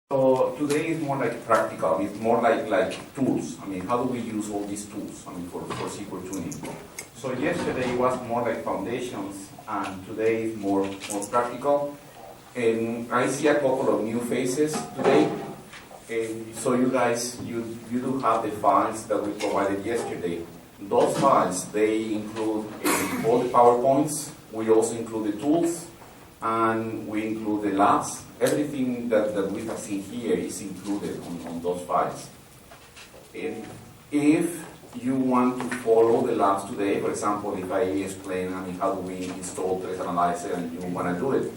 So today is more like practical, it's more like tools. I mean, how do we use all these tools, I mean, for SQL tuning? So yesterday was more like foundations, and today is more practical. And I see a couple of new faces today. And so you guys, you do have the files that we provided yesterday. Those files, they include all the PowerPoints. We also include the tools, and we include the labs. Everything that we have seen here is included on those files. And if you want to follow the labs today, for example, if I explain, I mean, how do we install Trace Analyzer and you want to do it,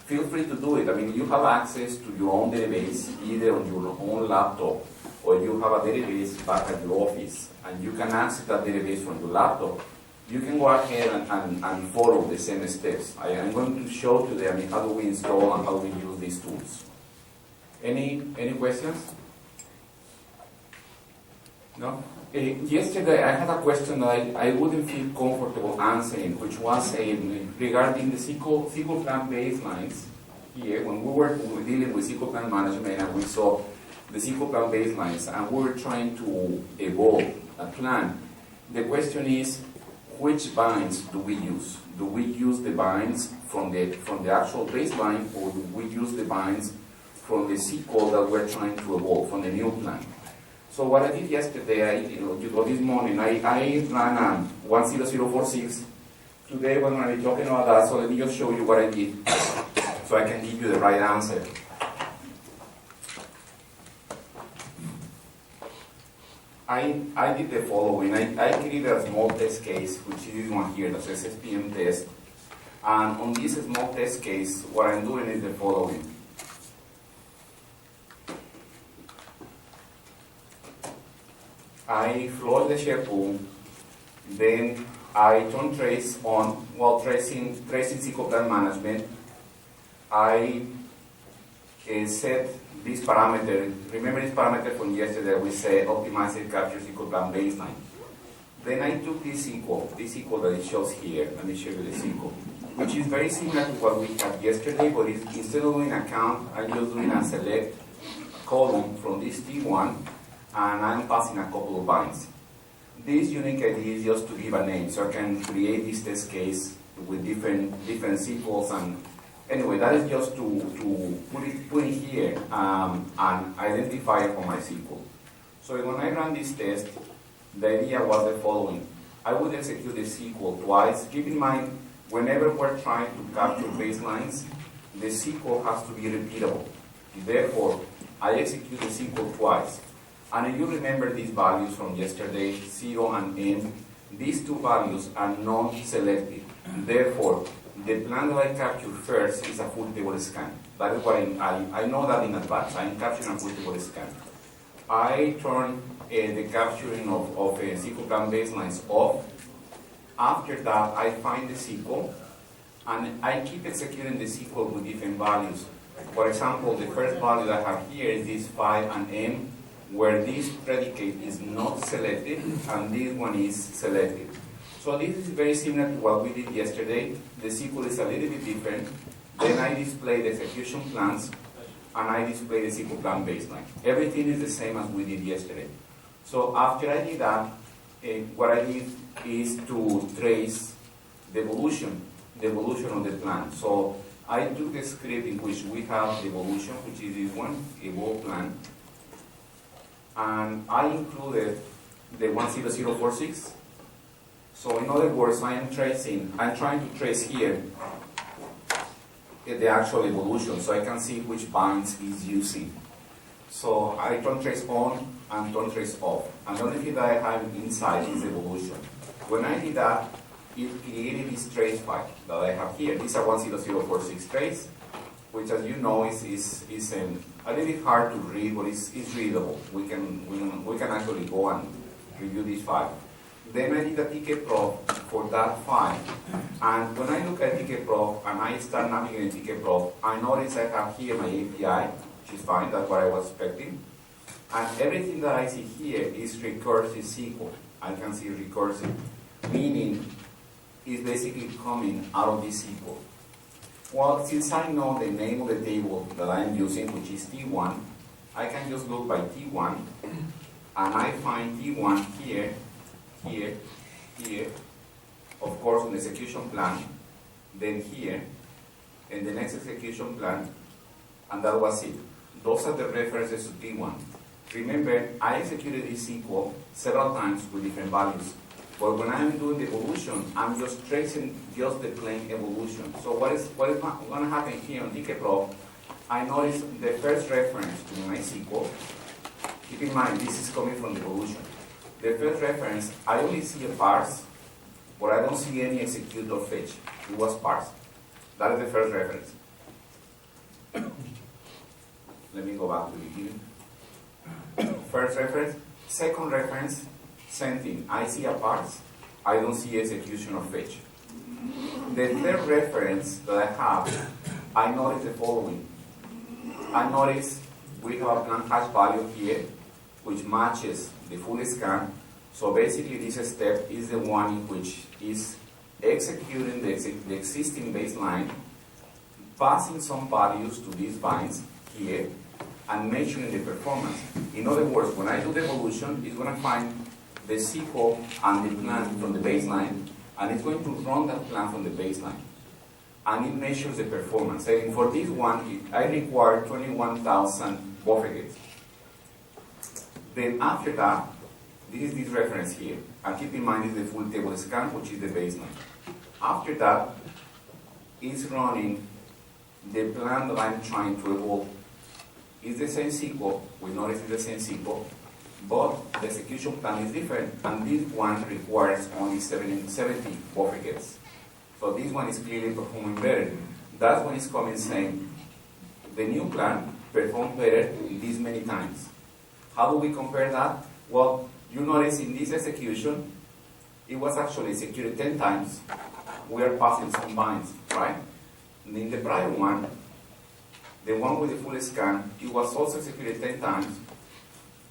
feel free to do it. I mean, you have access to your own database, either on your own laptop, or you have a database back at your office, and you can access that database from your laptop. You can go ahead and follow the same steps. I am going to show today, I mean, how do we install and how do we use these tools. Any questions? No? Yesterday I had a question that I wouldn't feel comfortable answering, which was regarding the SQL plan baselines here. When we were dealing with SQL plan management and we saw the SQL plan baselines and we were trying to evolve a plan, the question is, which binds do we use? Do we use the binds from the actual baseline, or do we use the binds from the SQL that we're trying to evolve, from the new plan? So what I did yesterday, this morning, I ran 10046. Today we're going to be talking about that, so let me just show you what I did so I can give you the right answer. I did the following. I created a small test case, which is this one here, that says SPM test. And on this small test case, what I'm doing is the following. I flood the share pool, then I turn trace on, while tracing SQL plan management. I set this parameter. Remember this parameter from yesterday? We said optimize and capture SQL plan baseline. Then I took this SQL that it shows here. Let me show you the SQL, which is very similar to what we had yesterday, but instead of doing a count, I'm just doing a select column from this T1, and I'm passing a couple of binds. This unique ID is just to give a name, so I can create this test case with different SQLs. And anyway, that is just to put it here and identify it for my SQL. So when I run this test, the idea was the following. I would execute the SQL twice. Keep in mind, whenever we're trying to capture baselines, the SQL has to be repeatable. Therefore, I execute the SQL twice. And if you remember these values from yesterday, 0 and n, these two values are non-selective. Therefore, the plan that I capture first is a full table scan. That is what I know that in advance. I'm capturing a full table scan. I turn the capturing of SQL plan baselines off. After that, I find the SQL, and I keep executing the SQL with different values. For example, the first value that I have here is this 5 and m, where this predicate is not selected, and this one is selected. So this is very similar to what we did yesterday. The SQL is a little bit different. Then I display the execution plans, and I display the SQL plan baseline. Everything is the same as we did yesterday. So after I did that, what I did is to trace the evolution of the plan. So I took the script in which we have the evolution, which is this one, evolve plan, and I included the 10046. So in other words, I'm trying to trace here the actual evolution, so I can see which binds is using. So I turn trace on and turn trace off. And the only thing that I have inside is evolution. When I did that, it created this trace file that I have here. This is a 10046 trace, which, as you know, is a little bit hard to read, but it's readable. We can actually go and review this file. Then I did a tkprof for that file. And when I look at tkprof and I start navigating tkprof, I notice I have here my API, which is fine, that's what I was expecting. And everything that I see here is recursive SQL. I can see recursive, meaning it's basically coming out of this SQL. Well, since I know the name of the table that I'm using, which is T1, I can just look by T1, and I find T1 here, here, here, of course on the execution plan, then here, and the next execution plan, and that was it. Those are the references to T1. Remember, I executed this SQL several times with different values. But when I'm doing the evolution, I'm just tracing just the plain evolution. So what is going to happen here on tkprof? I notice the first reference to my SQL. Keep in mind, this is coming from the evolution. The first reference, I only see a parse, but I don't see any execute or fetch. It was parse. That is the first reference. Let me go back to the beginning. First reference. Second reference, same thing. I see a parse. I don't see execution or fetch. The third reference that I have, I notice the following. I notice we have a plan hash value here, which matches the full scan. So basically this step is the one in which is executing the existing baseline, passing some values to these binds here, and measuring the performance. In other words, when I do the evolution, it's going to find the SQL and the plan from the baseline, and it's going to run that plan from the baseline. And it measures the performance. Saying for this one, I require 21,000 buffer gates. Then after that, this is this reference here. And keep in mind, this is the full table scan, which is the baseline. After that, it's running the plan that I'm trying to evolve. It's the same SQL, we notice it's the same SQL, but the execution plan is different, and this one requires only 70 buffer gates. So this one is clearly performing better. That's when it's coming saying, the new plan performed better this many times. How do we compare that? Well, you notice in this execution, it was actually executed 10 times. We are passing some binds, right? And in the prior one, the one with the full scan, it was also executed 10 times,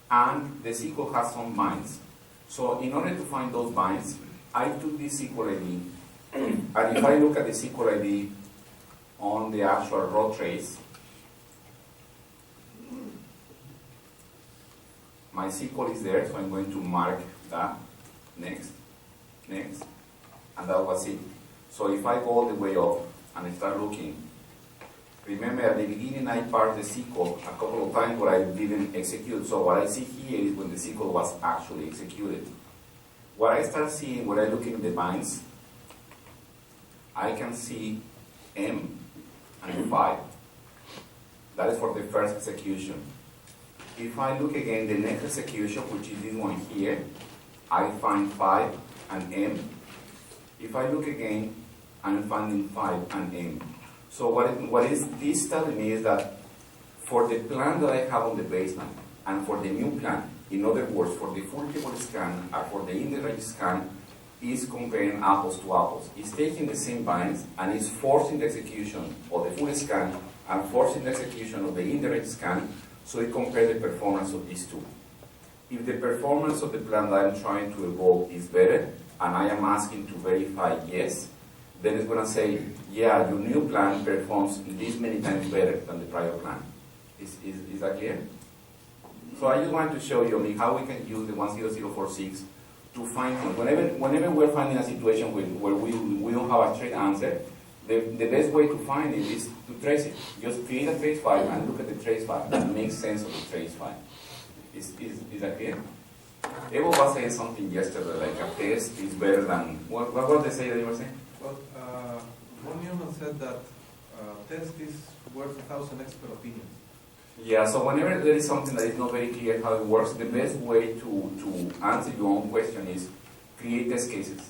and the SQL has some binds. So in order to find those binds, I took this SQL ID, and if I look at the SQL ID on the actual raw trace, my SQL is there, so I'm going to mark that, next, next, and that was it. So if I go all the way up and I start looking, remember at the beginning I parsed the SQL a couple of times, but I didn't execute. So what I see here is when the SQL was actually executed. What I start seeing when I look in the binds, I can see M and 5. That is for the first execution. If I look again, the next execution, which is this one here, I find 5 and M. If I look again, I'm finding 5 and M. So what is this telling me is that for the plan that I have on the baseline and for the new plan, in other words, for the full table scan and for the indirect scan, is comparing apples to apples. It's taking the same binds and is forcing the execution of the full scan and forcing the execution of the indirect scan, so it compares the performance of these two. If the performance of the plan that I'm trying to evolve is better, and I am asking to verify yes, then it's going to say, yeah, your new plan performs this many times better than the prior plan. Is that clear? So I just wanted to show you how we can use the 10046 to find, whenever we're finding a situation where we don't have a straight answer, the best way to find it is to trace it. Just create a trace file and look at the trace file. That makes sense of the trace file. Is that clear? Evo was saying something yesterday, like a test is better than, what was the say that you were saying? Well, one human said that test is worth 1,000 expert opinions. Yeah, so whenever there is something that is not very clear how it works, the best way to answer your own question is create test cases.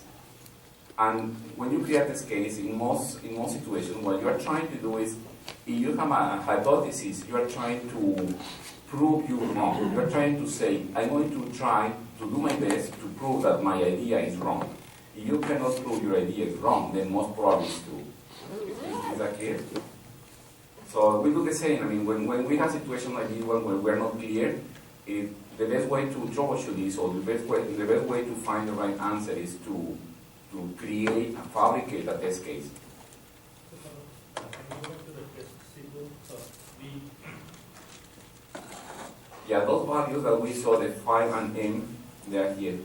And when you create test case, in most situations, what you are trying to do is, if you have a hypothesis, you are trying to prove you wrong. You are trying to say, I'm going to try to do my best to prove that my idea is wrong. If you cannot prove your idea is wrong, then most probably it's true. Is that clear? So we do the same. I mean, when we have situations like this one where we're not clear, the best way to troubleshoot this, or the best way to find the right answer is to create and fabricate a test case. Yeah, those values that we saw, the 5 and M, they are here.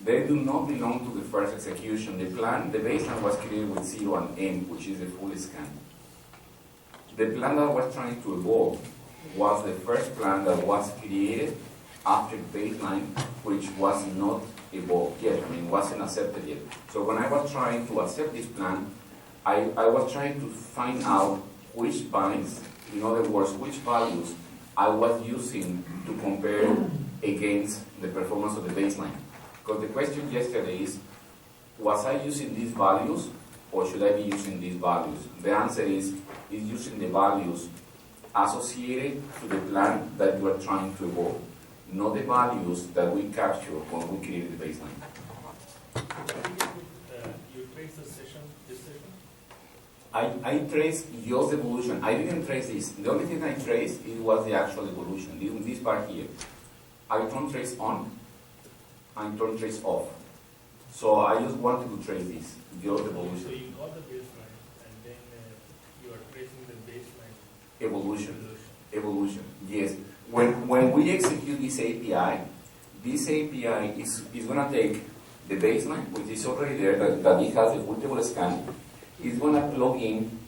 They do not belong to the first execution. The baseline was created with 0 and M, which is the full scan. The plan that was trying to evolve was the first plan that was created after baseline, which was not evolved yet. I mean, wasn't accepted yet. So when I was trying to accept this plan, I was trying to find out which binds, in other words, which values I was using to compare against the performance of the baseline. Because the question yesterday is, was I using these values or should I be using these values? The answer is using the values associated to the plan that you are trying to evolve, not the values that we captured when we created the baseline. You trace this session? I traced just evolution. I didn't trace this. The only thing I traced was the actual evolution, this part here. I don't trace on, I don't trace off. So I just wanted to trace this, just evolution. So you got the baseline and then you are tracing the baseline. Evolution, yes. When we execute this API is going to take the baseline, which is already there, that it has a full table scan. It's going to plug in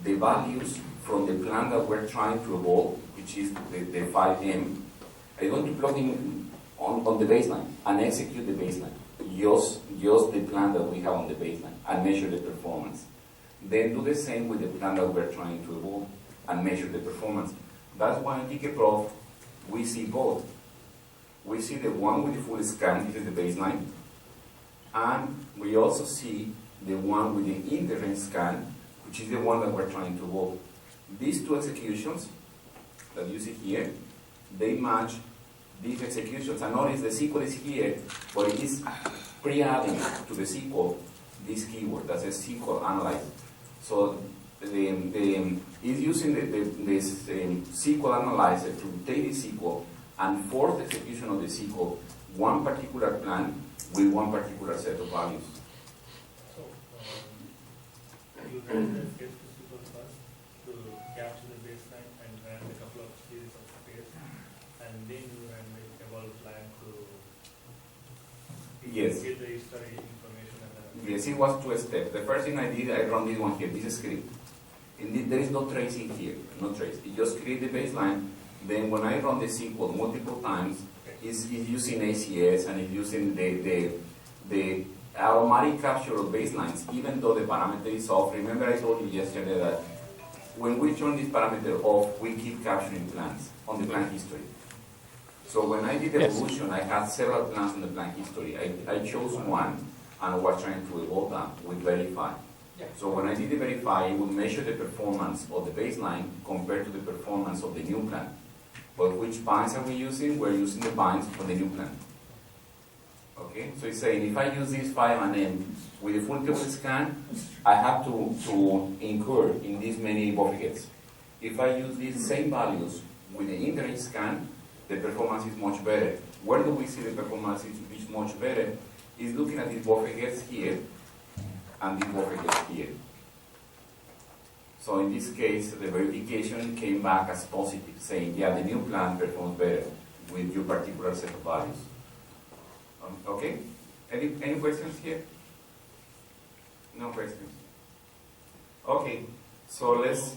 the values from the plan that we're trying to evolve, which is the 5M. I'm going to plug in on the baseline and execute the baseline, just the plan that we have on the baseline, and measure the performance. Then do the same with the plan that we're trying to evolve and measure the performance. That's why in tkprof we see both. We see the one with the full scan, this is the baseline, and we also see the one with the inter-range scan, which is the one that we're trying to evolve. These two executions that you see here, they match these executions. And notice the SQL is here, but it is pre-adding to the SQL this keyword that says SQL analyze. So is using this SQL analyzer to take the SQL and force the execution of the SQL one particular plan with one particular set of values. So you ran the script to SQL first to capture the baseline and ran a couple of series of scripts, and then you ran the evolve plan to get the history information. Yes, it was 2 steps. The first thing I did, I run this one here, this script. Indeed, there is no tracing here, no trace. It just creates the baseline. Then when I run the SQL multiple times, it's using ACS and it's using the automatic capture of baselines, even though the parameter is off. Remember I told you yesterday that when we turn this parameter off, we keep capturing plans on the plan history. So when I did evolution, I had several plans on the plan history. I chose one and was trying to evolve that with verify. So when I did the verify, it would measure the performance of the baseline compared to the performance of the new plan. But which binds are we using? We're using the binds for the new plan. Okay, so it's saying if I use this 5 and M with a full table scan, I have to incur in these many buffets. If I use these same values with the inter-range scan, the performance is much better. Where do we see the performance is much better? Is looking at these buffets here and these buffets here. So in this case, the verification came back as positive, saying, yeah, the new plan performs better with your particular set of values. Okay? Any questions here? No questions. Okay, so let's...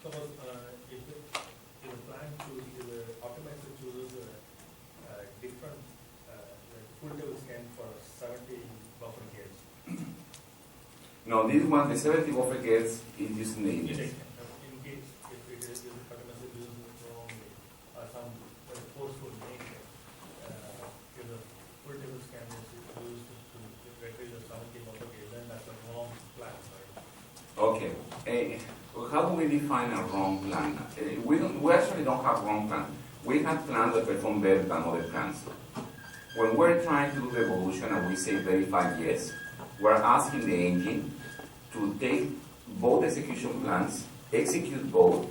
Suppose if the plan optimizer chooses a different full table scan for 70 buffer gates. No, this one, the 70 buffer gates is using the index. In case if it is the optimizer uses it wrongly or some forceful nature, if the full table scan is used to retrieve the 70 buffer gates, then that's a wrong plan, right? Okay. How do we define a wrong plan? We actually don't have wrong plan. We have plans that perform better than other plans. When we're trying to do the evolution and we say verify yes, we're asking the engine to take both execution plans, execute both,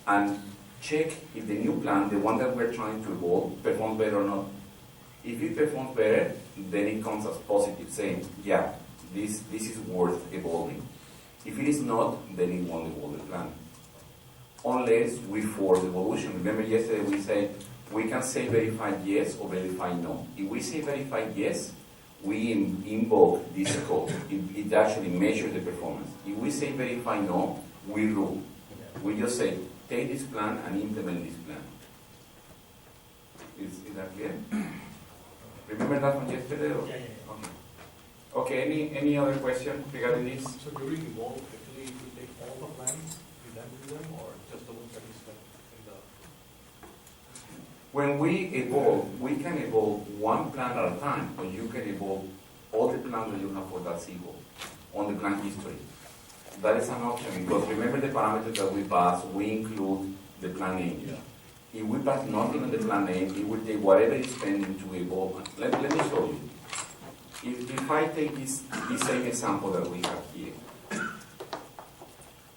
and check if the new plan, the one that we're trying to evolve, performs better or not. If it performs better, then it comes as positive, saying, yeah, this is worth evolving. If it is not, then it won't evolve the plan. Unless we force evolution. Remember yesterday we said we can say verified yes or verified no. If we say verified yes, we invoke this code. It actually measures the performance. If we say verified no, we rule. We just say, take this plan and implement this plan. Is that clear? Remember that from yesterday? Or? Yeah. Okay, any other question regarding this? So during evolve, actually, if you take all the plans, you then do them, or just the ones that is left in the... When we evolve, we can evolve one plan at a time, or you can evolve all the plans that you have for that SQL on the plan history. That is an option, because remember the parameters that we pass, we include the plan name. Yeah. If we pass nothing on the plan name, it will take whatever is pending to evolve. Let me show you. If I take this same example that we have here,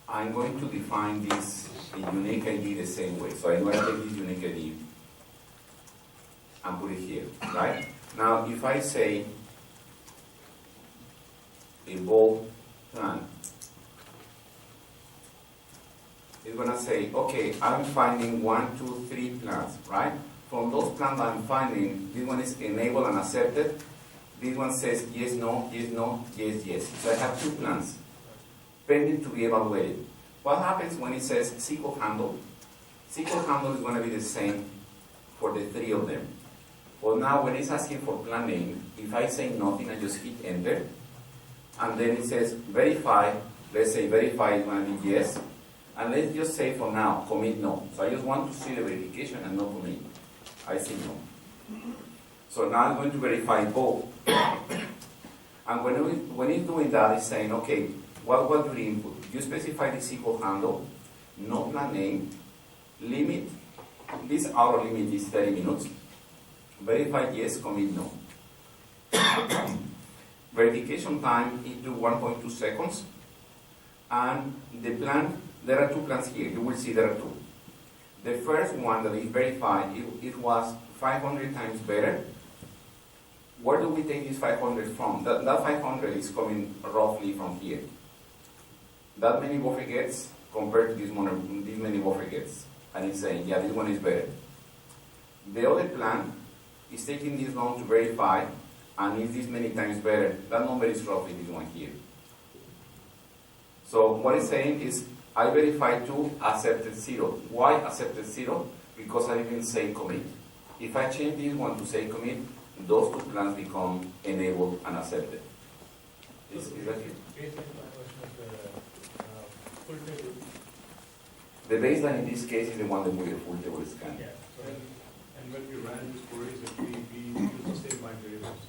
I'm going to define this unique ID the same way. So I'm going to take this unique ID and put it here, right? Now, if I say evolve plan, it's going to say, okay, I'm finding 1, 2, 3 plans, right? From those plans I'm finding, this one is enabled and accepted. This one says yes, no, yes, yes. So I have 2 plans pending to be evaluated. What happens when it says SQL handle? SQL handle is going to be the same for the 3 of them. Well, now when it's asking for plan name, if I say nothing, I just hit enter. And then it says verify. Let's say verify is going to be yes. And let's just say for now, commit no. So I just want to see the verification and not commit. I say no. So now I'm going to verify both. And when it's doing that, it's saying, okay, what was your input? You specify the SQL handle, no plan name, limit. This hour limit is 30 minutes. Verify yes, commit no. Verification time into 1.2 seconds. And the plan, there are 2 plans here. You will see there are 2. The first one that is verified, it was 500 times better. Where do we take this 500 from? That 500 is coming roughly from here. That many buffer gets compared to this many buffer gets. And it's saying, yeah, this one is better. The other plan is taking this long to verify, and is this many times better. That number is roughly this one here. So what it's saying is, I verified 2, accepted 0. Why accepted 0? Because I didn't say commit. If I change this one to say commit, those 2 plans become enabled and accepted. Is that it? Full table. The baseline in this case is the one that we full table scan. Yeah. So And when we ran these queries, we use the same bind variables,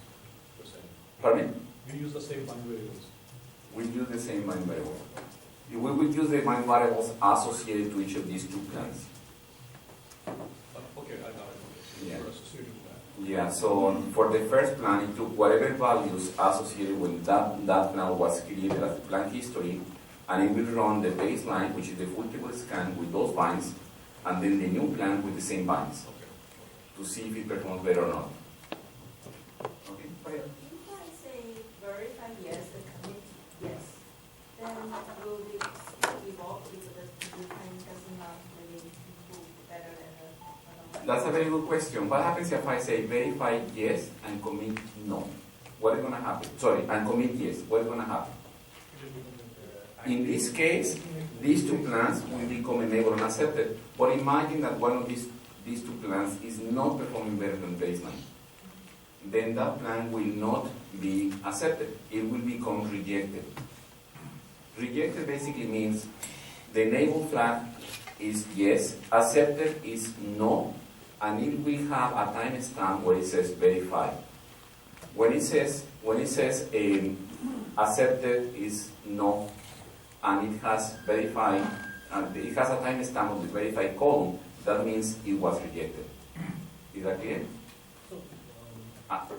per se. Pardon me? We use the same bind variables. We use the same bind variable. We would use the bind variables associated to each of these 2 plans. Okay, I got it. Yeah. We're associated with that. Yeah, so for the first plan, it took whatever values associated with that plan was created as the plan history, and it will run the baseline, which is the full table scan with those binds, and then the new plan with the same binds, to see if it performs better or not. Okay. If I say verify yes and commit yes, then will the still evolve because the time does not really improve better than the That's a very good question. What happens if I say verify yes and commit no? What is going to happen? Sorry, and commit yes. What is going to happen? In this case, these 2 plans will become enabled and accepted. But imagine that one of these 2 plans is not performing better than baseline. Then that plan will not be accepted. It will become rejected. Rejected basically means the enable flag is yes, accepted is no, and it will have a timestamp where it says verify. When it says accepted is no, and it has verified, and it has a timestamp of the verified column, that means it was rejected. Is that clear? So, Ah. at the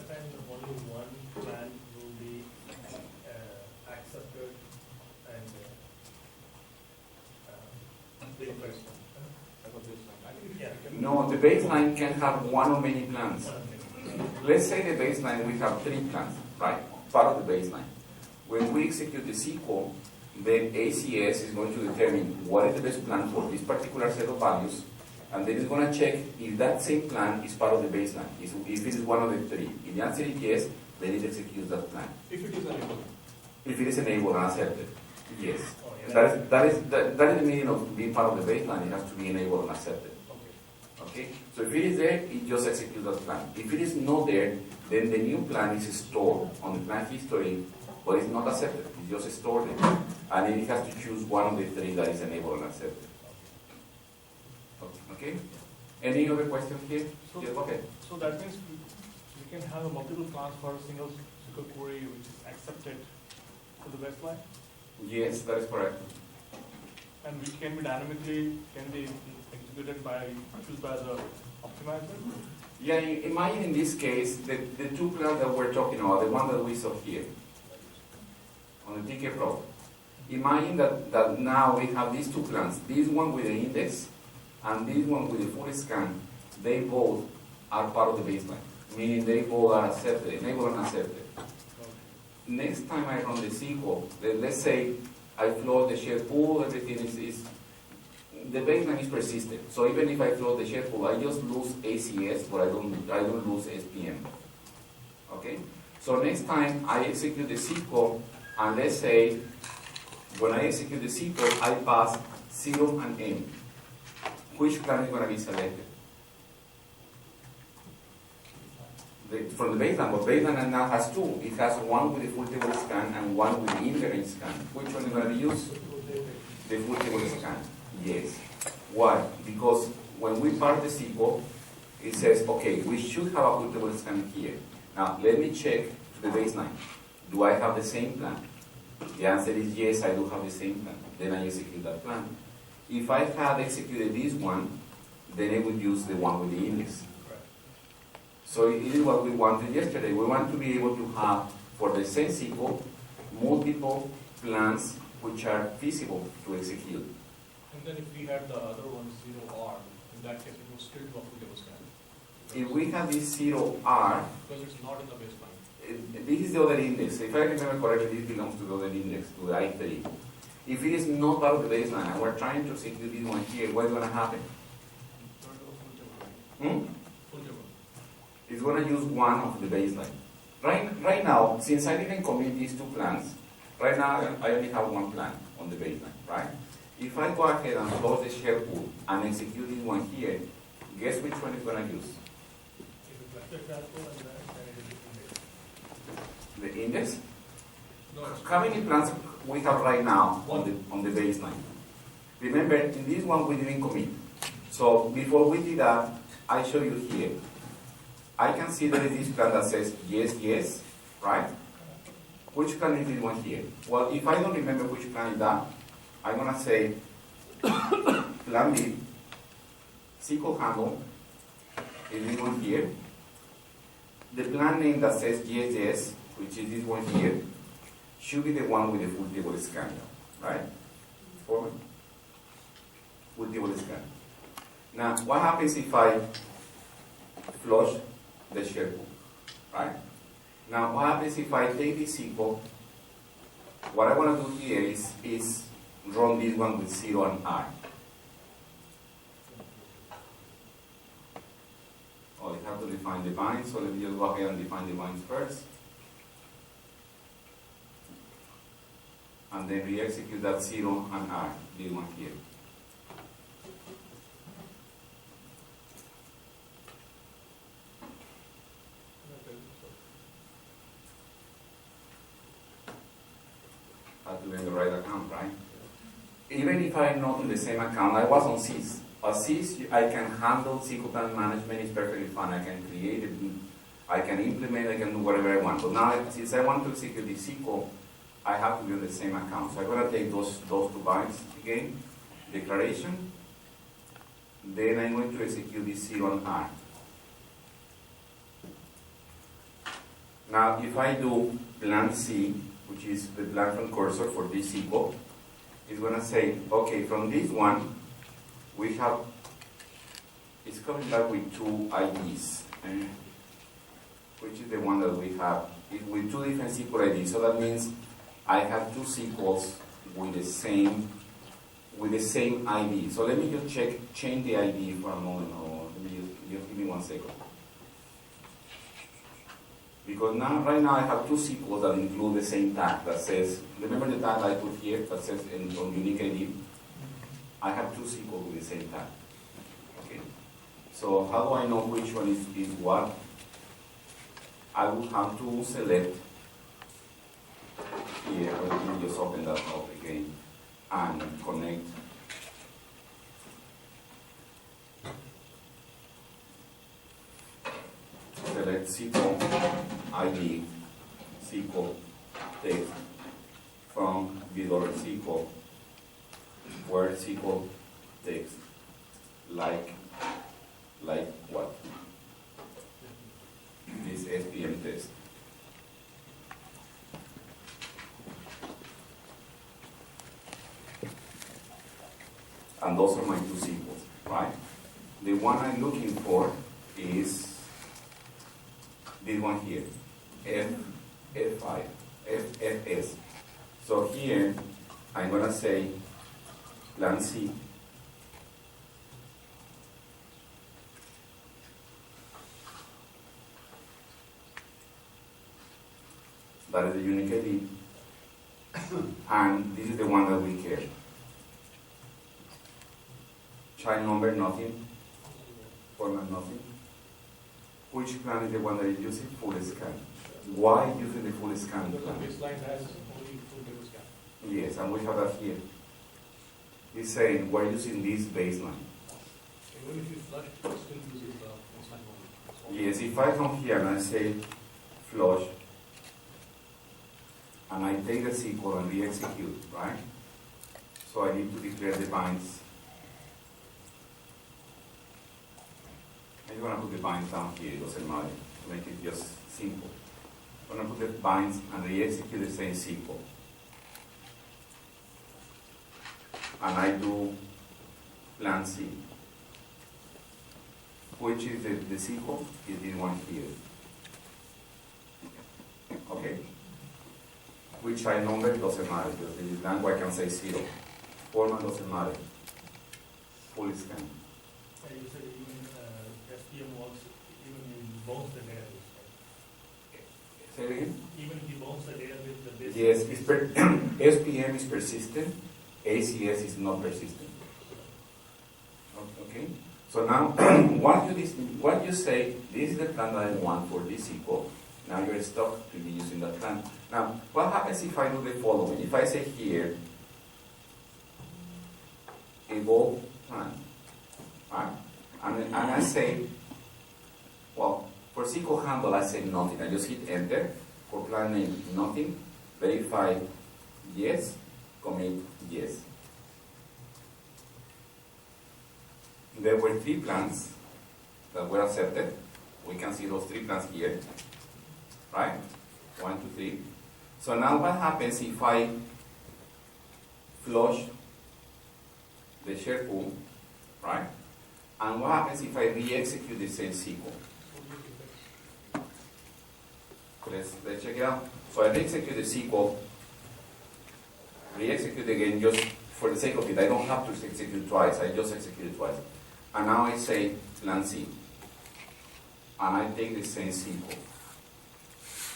time, only one plan will be accepted and the first one. Yeah. No, the baseline can have one or many plans. Okay. Let's say the baseline, we have 3 plans, right? Part of the baseline. When we execute the SQL, then ACS is going to determine what is the best plan for this particular set of values, and then it's going to check if that same plan is part of the baseline, if it is one of the three. If the answer is yes, then it executes that plan. If it is enabled. If it is enabled and accepted, yes. Oh, yeah. That is the meaning of being part of the baseline. It has to be enabled and accepted. Okay. Okay? So if it is there, it just executes that plan. If it is not there, then the new plan is stored on the plan history, but it's not accepted. It's just stored there. And then it has to choose one of the three that is enabled and accepted. Okay? Any other questions here? So- Yes, okay. So that means we can have a multiple plans for a single SQL query which is accepted to the baseline, Yes, that is correct. and which can be executed by the optimizer. Yeah, imagine in this case, the two plans that we're talking about, the one that we saw here, on the tkprof. Imagine that now we have these two plans, this one with the index and this one with the full scan. They both are part of the baseline, meaning they both are accepted, enabled and accepted. Next time I run the SQL, let's say I float the share pool, everything is the baseline is persistent. So even if I float the share pool, I just lose ACS, but I don't lose SPM. Okay? So next time I execute the SQL, and let's say when I execute the SQL, I pass 0 and M. Which plan is going to be selected? From the baseline, but baseline now has two. It has one with the full table scan and one with the invariant scan. Which one is going to be used? The full table scan. Yes. Why? Because when we part the SQL, it says, okay, we should have a full table scan here. Now, let me check to the baseline. Do I have the same plan? The answer is yes, I do have the same plan. Then I execute that plan. If I had executed this one, then I would use the one with the index. So it is what we wanted yesterday. We want to be able to have, for the same SQL, multiple plans which are feasible to execute. And then if we had the other one 0R, in that case it would still do a full table scan. If we have this 0R, Because it's not in the baseline. this is the other index. If I remember correctly, this belongs to the other index, to the I3. If it is not part of the baseline, and we're trying to execute this one here, what's going to happen? Full table. Hmm? Full table. It's going to use one of the baseline. Right now, since I didn't commit these two plans, right now I only have one plan on the baseline, right? If I go ahead and close the share pool and execute this one here, guess which one is going to use? If you cluster transfer and then it is The index? No, it's How many plans we have right now on the baseline? Remember, in this one we didn't commit. So before we did that, I show you here. I can see there is this plan that says yes, yes, right? Which plan is this one here? Well, if I don't remember which plan is that, I'm going to say plan B, SQL handle, is this one here. The plan name that says yes, yes, which is this one here, should be the one with the full table scan, right? For me. Full table scan. Now, what happens if I flush the share pool, right? Now, what happens if I take this SQL? What I want to do here is run this one with 0 and R. Oh, I have to define the vines, so let me just go ahead and define the vines first. And then re-execute that 0 and R, this one here. Have to be in the right account, right? Even if I'm not in the same account, I was on SIS. On SIS, I can handle SQL plan management, is perfectly fine. I can create it, I can implement, I can do whatever I want. But now, since I want to execute the SQL, I have to be on the same account. So I'm going to take those two bytes again, declaration. Then I'm going to execute this 0 and R. Now, if I do plan C, which is the plan from cursor for this SQL, it's going to say, okay, from this one, we have, it's coming back with two IDs, which is the one that we have, with two different SQL IDs. So that means I have two SQLs with the same ID. So let me just change the ID for a moment, or let me just give me 1 second. Because right now I have two SQLs that include the same tag that says, remember the tag I put here that says on unique ID? I have two SQLs with the same tag. Okay. So how do I know which one is what? I will have to select here, let me just open that up again and connect. Select SQL ID, SQL text from $SQL, where SQL text, like what? This SPM test. And those are my two SQLs, right? The one I'm looking for is this one here, FS. So here, I'm gonna say plan C. That is the unique ID. And this is the one that we care. Child number, nothing. Format, nothing. Which plan is the one that is using full scan? Why using the full scan Because the plan? baseline has only full data scan. Yes, and we have that here. It's saying we're using this baseline. Even if you flush, it still uses the baseline only. Yes, if I come here and I say flush, and I take the SQL and re-execute, right? So I need to declare the binds. I'm going to put the binds down here, it doesn't matter, to make it just simple. I'm going to put the binds and re-execute the same SQL. And I do plan C. Which is the SQL? Is this one here. Okay? Which I number doesn't matter, because this is blank, I can say 0. Format doesn't matter. Full scan. You said even SPM works even in bounce the database, right? Say it again? Even if you bounce the database, the base. Yes, SPM is persistent, ACS is not persistent. Okay? So now, what you say, this is the plan that I want for this SQL. Now you're stuck to be using that plan. Now, what happens if I do the following? If I say here, evolve plan, right? And I say, well, for SQL handle, I say nothing. I just hit enter. For plan name, nothing. Verify yes, commit yes. There were 3 plans that were accepted. We can see those 3 plans here. Right? 1, 2, 3. So now what happens if I flush the share pool, right? And what happens if I re-execute the same SQL? Let's check it out. So I re-execute the SQL, re-execute again just for the sake of it. I don't have to execute twice, I just execute it twice. And now I say plan C. And I take the same SQL.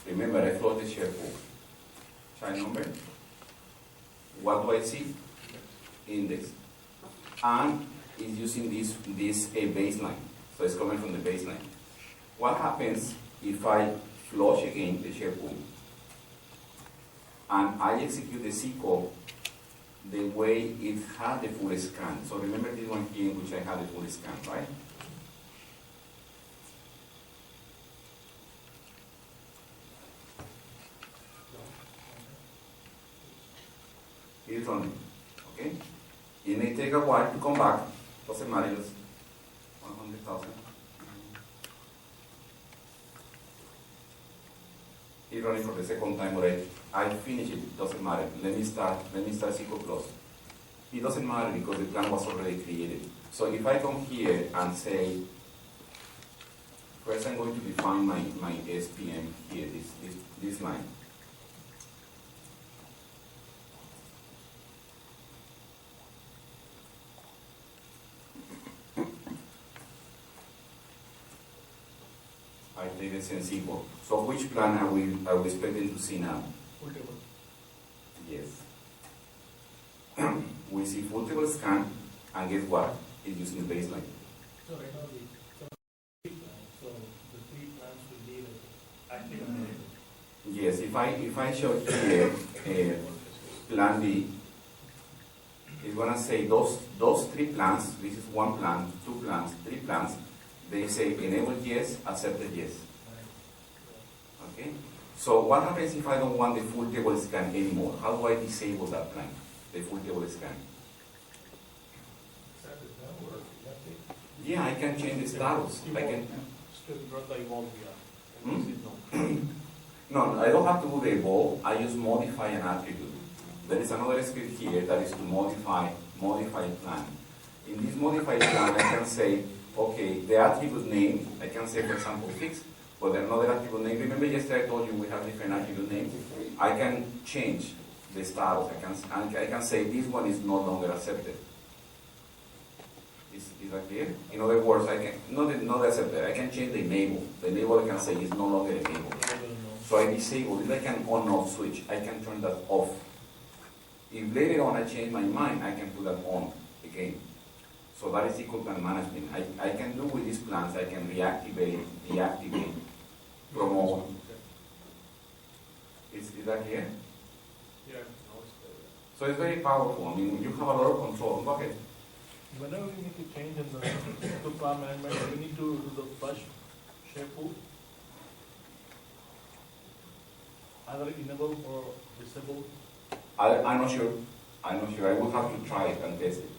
Remember, I float the share pool. Child number. What do I see? Index. And it's using this baseline. So it's coming from the baseline. What happens if I flush again the share pool and I execute the SQL the way it had the full scan? So remember this one here in which I had the full scan, right? It's running, okay? It may take a while to come back, doesn't matter, just 100,000. It's running for the second time already. I finish it, doesn't matter. Let me start SQL Plus. It doesn't matter because the plan was already created. So if I come here and say, first I'm going to define my SPM here, this line. I take the same SQL. So which plan are we expecting to see now? Full table. Yes. We see full table scan, and guess what? It's using the baseline. So right now the three plans, so the three plans will be like active and enabled. Yes, if I show here plan B, it's gonna say those three plans. This is one plan, two plans, three plans. They say enabled yes, accepted yes. Okay. So what happens if I don't want the full table scan anymore? How do I disable that plan, the full table scan? Yeah, I can change the status. I can. Still not the evolve VR. Hmm? No, I don't have to do the evolve. I just modify an attribute. There is another script here that is to modify plan. In this modify plan, I can say, okay, the attribute name, I can say, for example, fixed, but another attribute name. Remember yesterday I told you we have different attribute names? I can change the status. I can say this one is no longer accepted. Is that clear? In other words, I can not accepted. I can change the enable. The enable I can say is no longer enabled. So I disable it like an on-off switch. I can turn that off. If later on I change my mind, I can put that on again. So that is SQL plan management. I can do with these plans, I can reactivate, deactivate, promote. Is that clear? Yeah, now it's clear. So it's very powerful. I mean, you have a lot of control. Go ahead. Whenever we need to change in the plan management, we need to do the flush share pool. Either enable or disable. I'm not sure. I'm not sure. I will have to try it and test it.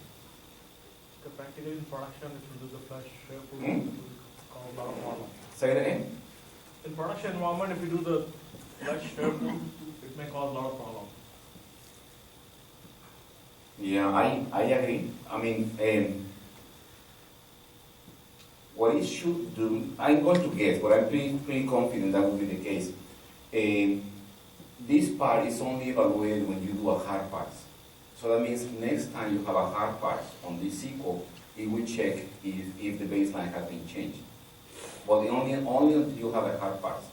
Because practically in production, if you do the flush share pool, Hmm? it will cause a lot of problems. Say it again. In production environment, if you do the flush share pool, it may cause a lot of problems. Yeah, I agree. I mean, what it should do, I'm going to guess, but I'm pretty confident that will be the case. This part is only evaluated when you do a hard parse. So that means next time you have a hard parse on this SQL, it will check if the baseline has been changed. But only until you have a hard parse.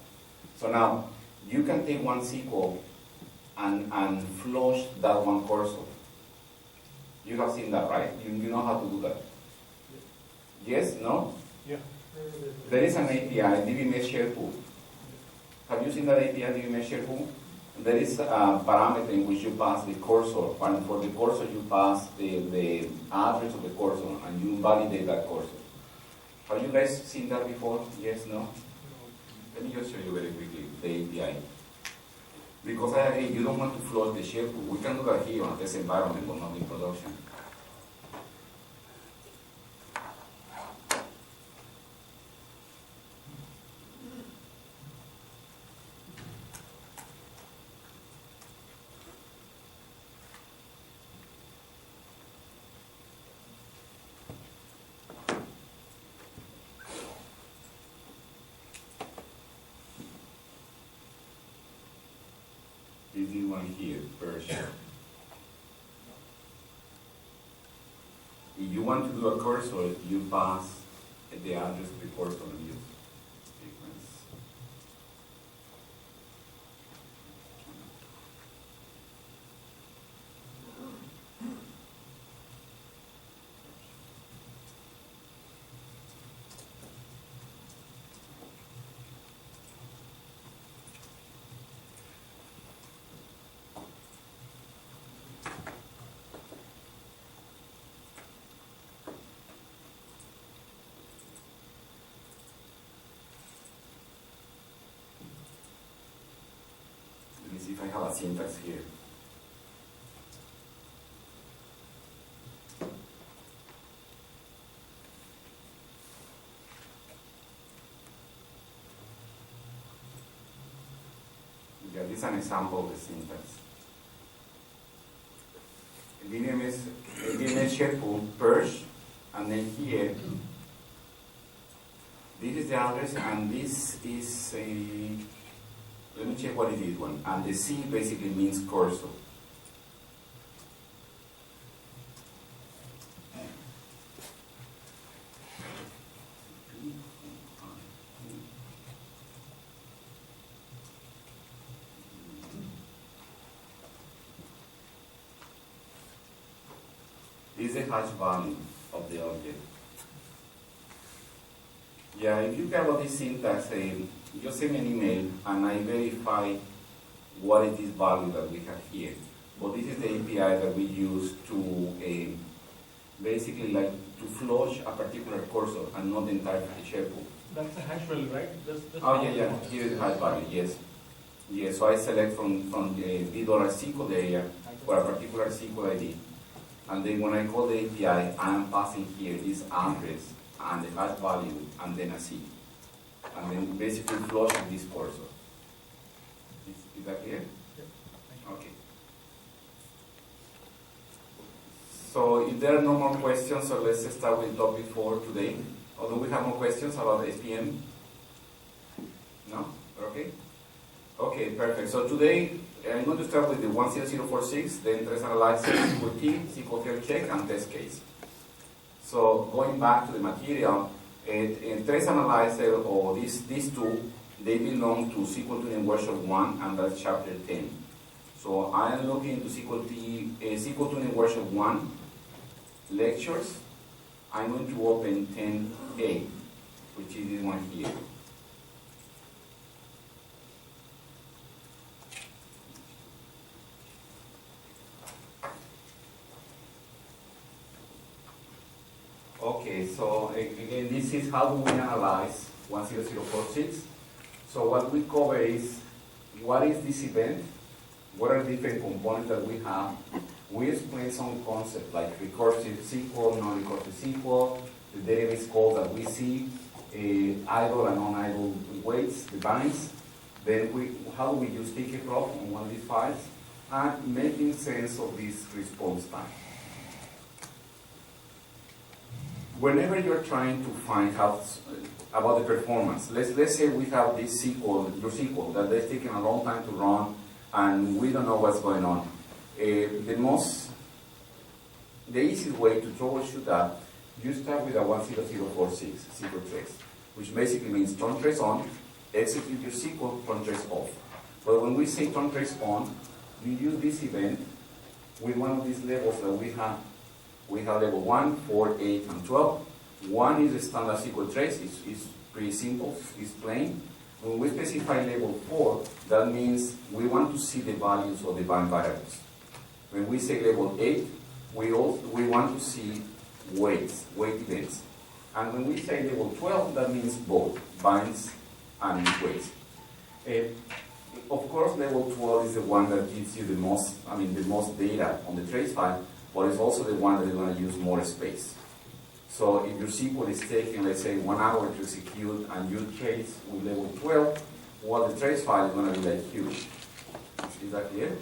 So now, you can take one SQL and flush that one cursor. You have seen that, right? You know how to do that. Yes? No? Yeah. There is an API, DBMS share pool. Have you seen that API, DBMS share pool? There is a parameter in which you pass the cursor, and for the cursor you pass the address of the cursor, and you validate that cursor. Have you guys seen that before? Yes, no? Let me just show you very quickly the API. Because I agree, you don't want to flush the share pool. We can do that here on this environment, but not in production. This is one here, version. If you want to do a cursor, you pass the address of the cursor and use sequence. Let me see if I have a syntax here. Yeah, this is an example of the syntax. DNS share pool, purge, and then here, this is the address, and this is a, let me check what is this one. And the C basically means cursor. is the hash value of the object. Yeah, if you care about this syntax, just send me an email and I verify what is this value that we have here. But this is the API that we use to basically like to flush a particular cursor and not the entire sharepool. That's a hash value, right? Oh yeah, here is the hash value, yes. Yes, so I select from the $SQL area for a particular SQL ID. And then when I call the API, I am passing here this address and the hash value and then a C. And then basically flushing this cursor. Is that clear? Okay. So if there are no more questions, so let's start with topic 4 today. Although we have more questions about SPM? No? Okay? Okay, perfect. So today I'm going to start with the 10046, then trace analyzer, SQLT, SQL check, and test case. So going back to the material, in trace analyzer or these two, they belong to SQL Tuning version 1, and that's chapter 10. So I am looking into SQL Tuning version 1 lectures. I'm going to open 10A, which is this one here. Okay, so again, this is how do we analyze 10046. So what we cover is what is this event, what are the different components that we have. We explain some concepts like recursive SQL, non-recursive SQL, the database calls that we see, idle and non-idle weights, the binds. Then how do we use tkprof on one of these files, and making sense of this response time. Whenever you're trying to find out about the performance, let's say we have this SQL, your SQL, that is taking a long time to run, and we don't know what's going on. The easiest way to troubleshoot that, you start with a 10046 SQL trace, which basically means turn trace on, execute your SQL, turn trace off. But when we say turn trace on, you use this event with one of these levels that we have. We have level 1, 4, 8, and 12. 1 is a standard SQL trace. It's pretty simple. It's plain. When we specify level 4, that means we want to see the values of the bind variables. When we say level 8, we want to see weight events. And when we say level 12, that means both binds and weights. Of course, level 12 is the one that gives you the most data on the trace file, but it's also the one that is going to use more space. So if your SQL is taking, let's say, 1 hour to execute, and you trace with level 12, well, the trace file is going to be like huge. Is that clear?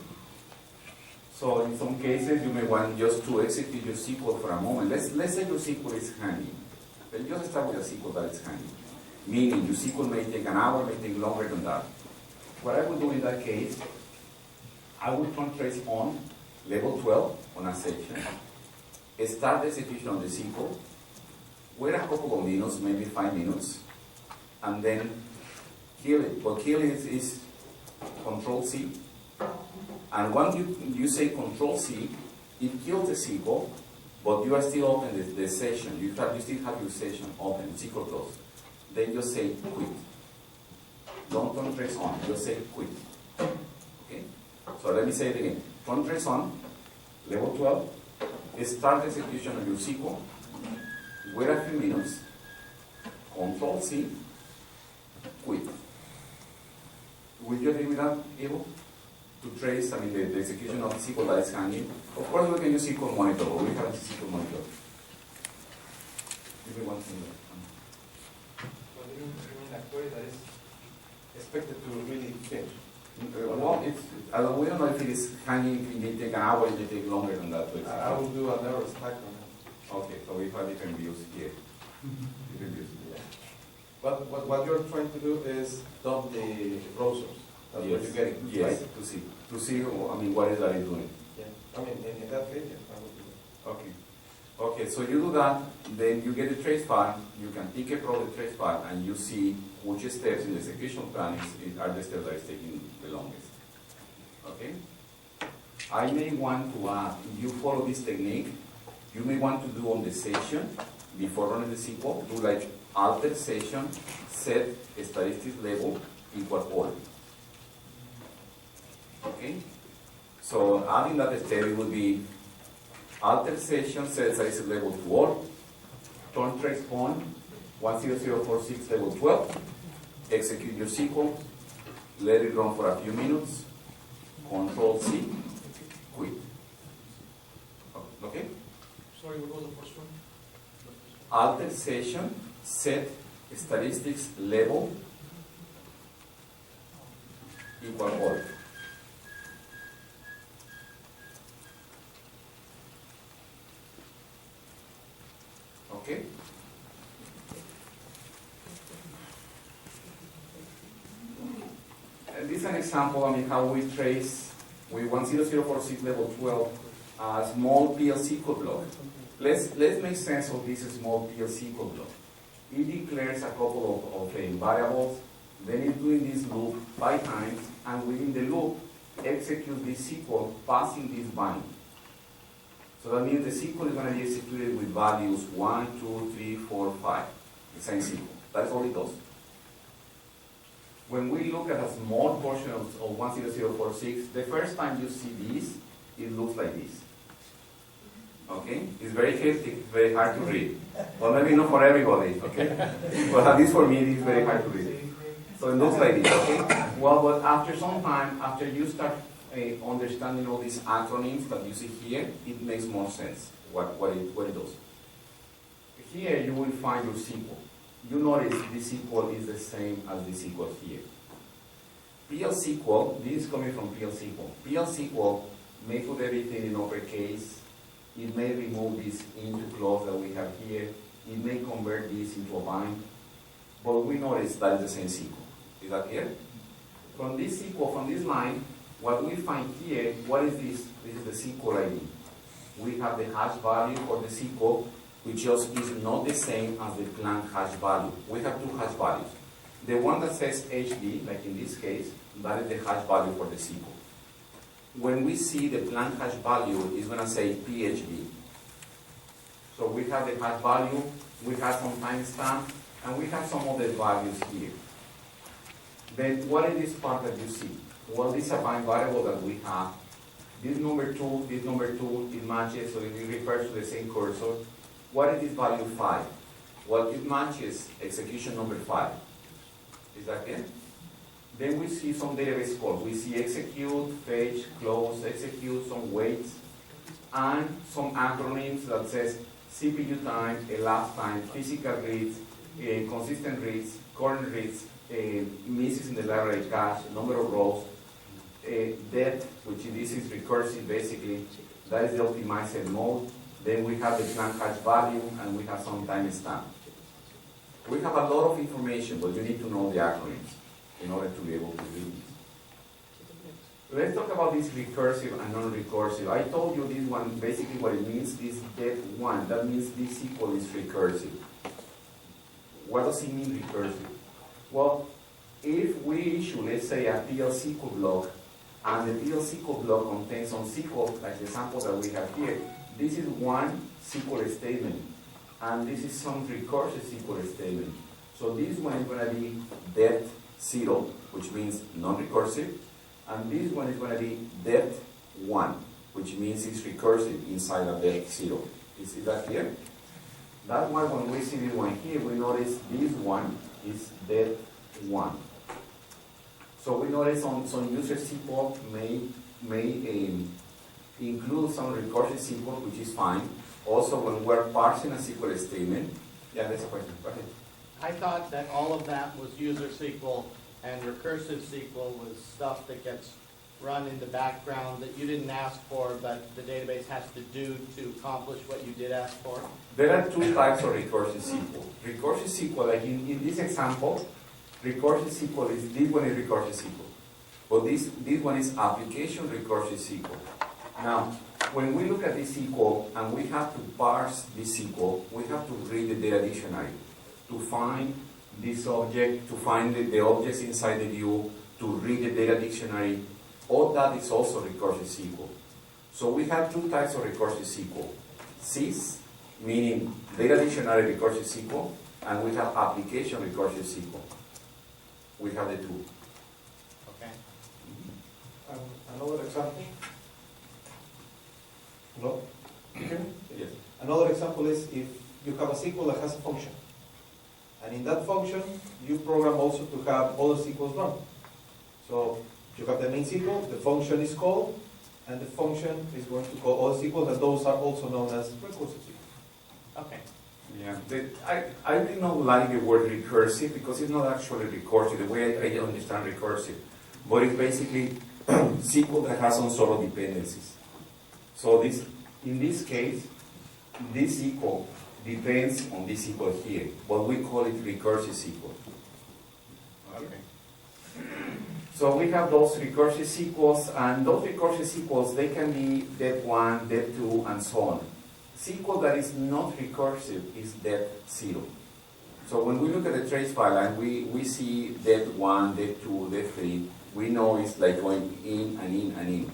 So in some cases, you may want just to execute your SQL for a moment. Let's say your SQL is handy. Then just start with a SQL that is handy. Meaning your SQL may take an hour, may take longer than that. What I would do in that case, I would turn trace on level 12 on a section, start the execution of the SQL, wait a couple of minutes, maybe 5 minutes, and then kill it. But kill it is Control-C. And once you say Control-C, it kills the SQL, but you are still open the session. You still have your session open, SQL closed. Then you say quit. Don't turn trace on, just say quit. Okay? So let me say it again. Turn trace on, level 12, start the execution of your SQL, wait a few minutes, Control-C, quit. Will you agree with that, Evo? To trace, the execution of the SQL that is hanging. Of course, we can use SQL monitor, but we have a SQL monitor. Give me one thing. Well, you mean a query that is expected to really finish? Well, we don't know if it is hanging, it may take an hour, it may take longer than that. I will do an error stack on it. Okay, so we have different views here. Different views. Yeah. But what you're trying to do is dump the browsers. That's what you're getting. Yes, right? to see, what is that it's doing. Yeah. In that case, yes, I will do that. Okay. Okay, so you do that, then you get the trace file, you can tkprof the trace file, and you see which steps in the execution plan are the steps that is taking the longest. Okay? I may want to add, if you follow this technique, you may want to do on the session, before running the SQL, do like alter session, set statistics level equal all. Okay? So adding that step, it would be alter session, set statistics level to all, turn trace point, 10046 level 12, execute your SQL, let it run for a few minutes, Control C, quit. Okay? Sorry, what was the first one? Alter session, set statistics level equal all. Okay? And this is an example, how we trace with 10046 level 12 a small PLC code block. Let's make sense of this small PLC code block. It declares a couple of variables, then it's doing this loop 5 times, and within the loop, execute this SQL passing this bind. So that means the SQL is going to be executed with values 1, 2, 3, 4, 5. The same SQL. That's all it does. When we look at a small portion of 10046, the first time you see this, it looks like this. Okay? It's very hectic, very hard to read. Well, maybe not for everybody, okay? But at least for me, it's very hard to read. So it looks like this, okay? Well, but after some time, after you start understanding all these acronyms that you see here, it makes more sense what it does. Here you will find your SQL. You notice this SQL is the same as the SQL here. PL SQL, this is coming from PL SQL. PL SQL may put everything in uppercase. It may remove this into clause that we have here. It may convert this into a bind. But we notice that is the same SQL. Is that here? From this SQL, from this line, what we find here, what is this? This is the SQL ID. We have the hash value for the SQL, which just is not the same as the planned hash value. We have 2 hash values. The one that says HD, like in this case, that is the hash value for the SQL. When we see the planned hash value, it's going to say PHD. So we have the hash value, we have some timestamp, and we have some other values here. Then what is this part that you see? Well, this is a bind variable that we have. This number 2, it matches, so it refers to the same cursor. What is this value 5? Well, it matches execution number 5. Is that it? Then we see some database calls. We see execute, fetch, close, execute, some waits, and some acronyms that says CPU time, elapsed time, physical reads, consistent reads, current reads, misses in the library cache, number of rows, depth, which this is recursive basically. That is the optimized mode. Then we have the planned hash value, and we have some timestamp. We have a lot of information, but you need to know the acronyms in order to be able to do this. Let's talk about this recursive and non-recursive. I told you this one, basically what it means, this depth 1, that means this SQL is recursive. What does it mean recursive? Well, if we issue, let's say, a PL SQL block, and the PL SQL block contains some SQL, like the sample that we have here, this is one SQL statement, and this is some recursive SQL statement. So this one is going to be depth 0, which means non-recursive, and this one is going to be depth 1, which means it's recursive inside of depth 0. You see that here? That one, when we see this one here, we notice this one is depth 1. So we notice some user SQL may include some recursive SQL, which is fine. Also, when we're parsing a SQL statement, yeah, that's a question. Go ahead. I thought that all of that was user SQL and recursive SQL was stuff that gets run in the background that you didn't ask for, but the database has to do to accomplish what you did ask for. There are 2 types of recursive SQL. Recursive SQL, like in this example, recursive SQL is, this one is recursive SQL. But this one is application recursive SQL. Now, when we look at this SQL and we have to parse this SQL, we have to read the data dictionary to find this object, to find the objects inside the view, to read the data dictionary. All that is also recursive SQL. So we have 2 types of recursive SQL. SYS, meaning data dictionary recursive SQL, and we have application recursive SQL. We have the two. Okay. Another example? No? Okay. Yes. Another example is if you have a SQL that has a function. And in that function, you program also to have other SQLs run. So you have the main SQL, the function is called, and the function is going to call other SQLs, and those are also known as recursive SQL. Okay. Yeah, I really don't like the word recursive because it's not actually recursive, the way I understand recursive. But it's basically SQL that has some sort of dependencies. So in this case, this SQL depends on this SQL here, but we call it recursive SQL. Okay. So we have those recursive SQLs, and those recursive SQLs, they can be det1, det2, and so on. SQL that is not recursive is det0. So when we look at the trace file and we see det1, det2, det3, we know it's like going in and in and in.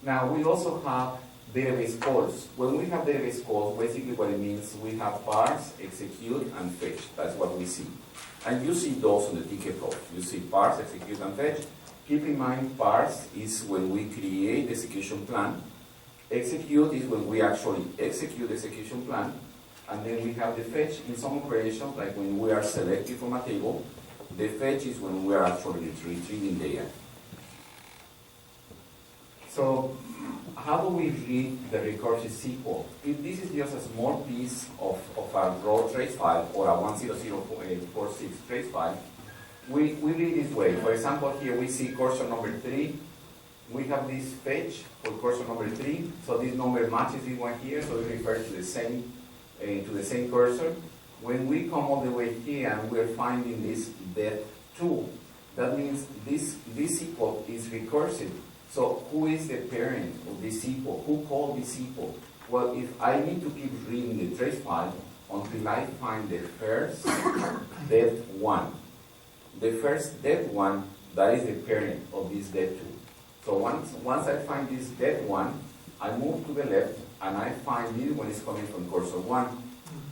Now we also have database calls. When we have database calls, basically what it means, we have parse, execute, and fetch. That's what we see. And you see those on the tkprof. You see parse, execute, and fetch. Keep in mind, parse is when we create the execution plan. Execute is when we actually execute the execution plan. And then we have the fetch in some operations, like when we are selecting from a table. The fetch is when we are actually retrieving data. So how do we read the recursive SQL? If this is just a small piece of a raw trace file or a 10046 trace file, we read this way. For example, here we see cursor number 3. We have this fetch for cursor number 3. So this number matches this one here, so it refers to the same cursor. When we come all the way here and we're finding this det2, that means this SQL is recursive. So who is the parent of this SQL? Who called this SQL? Well, if I need to keep reading the trace file until I find the first det1. The first det1, that is the parent of this det2. So once I find this det1, I move to the left and I find this one is coming from cursor 1.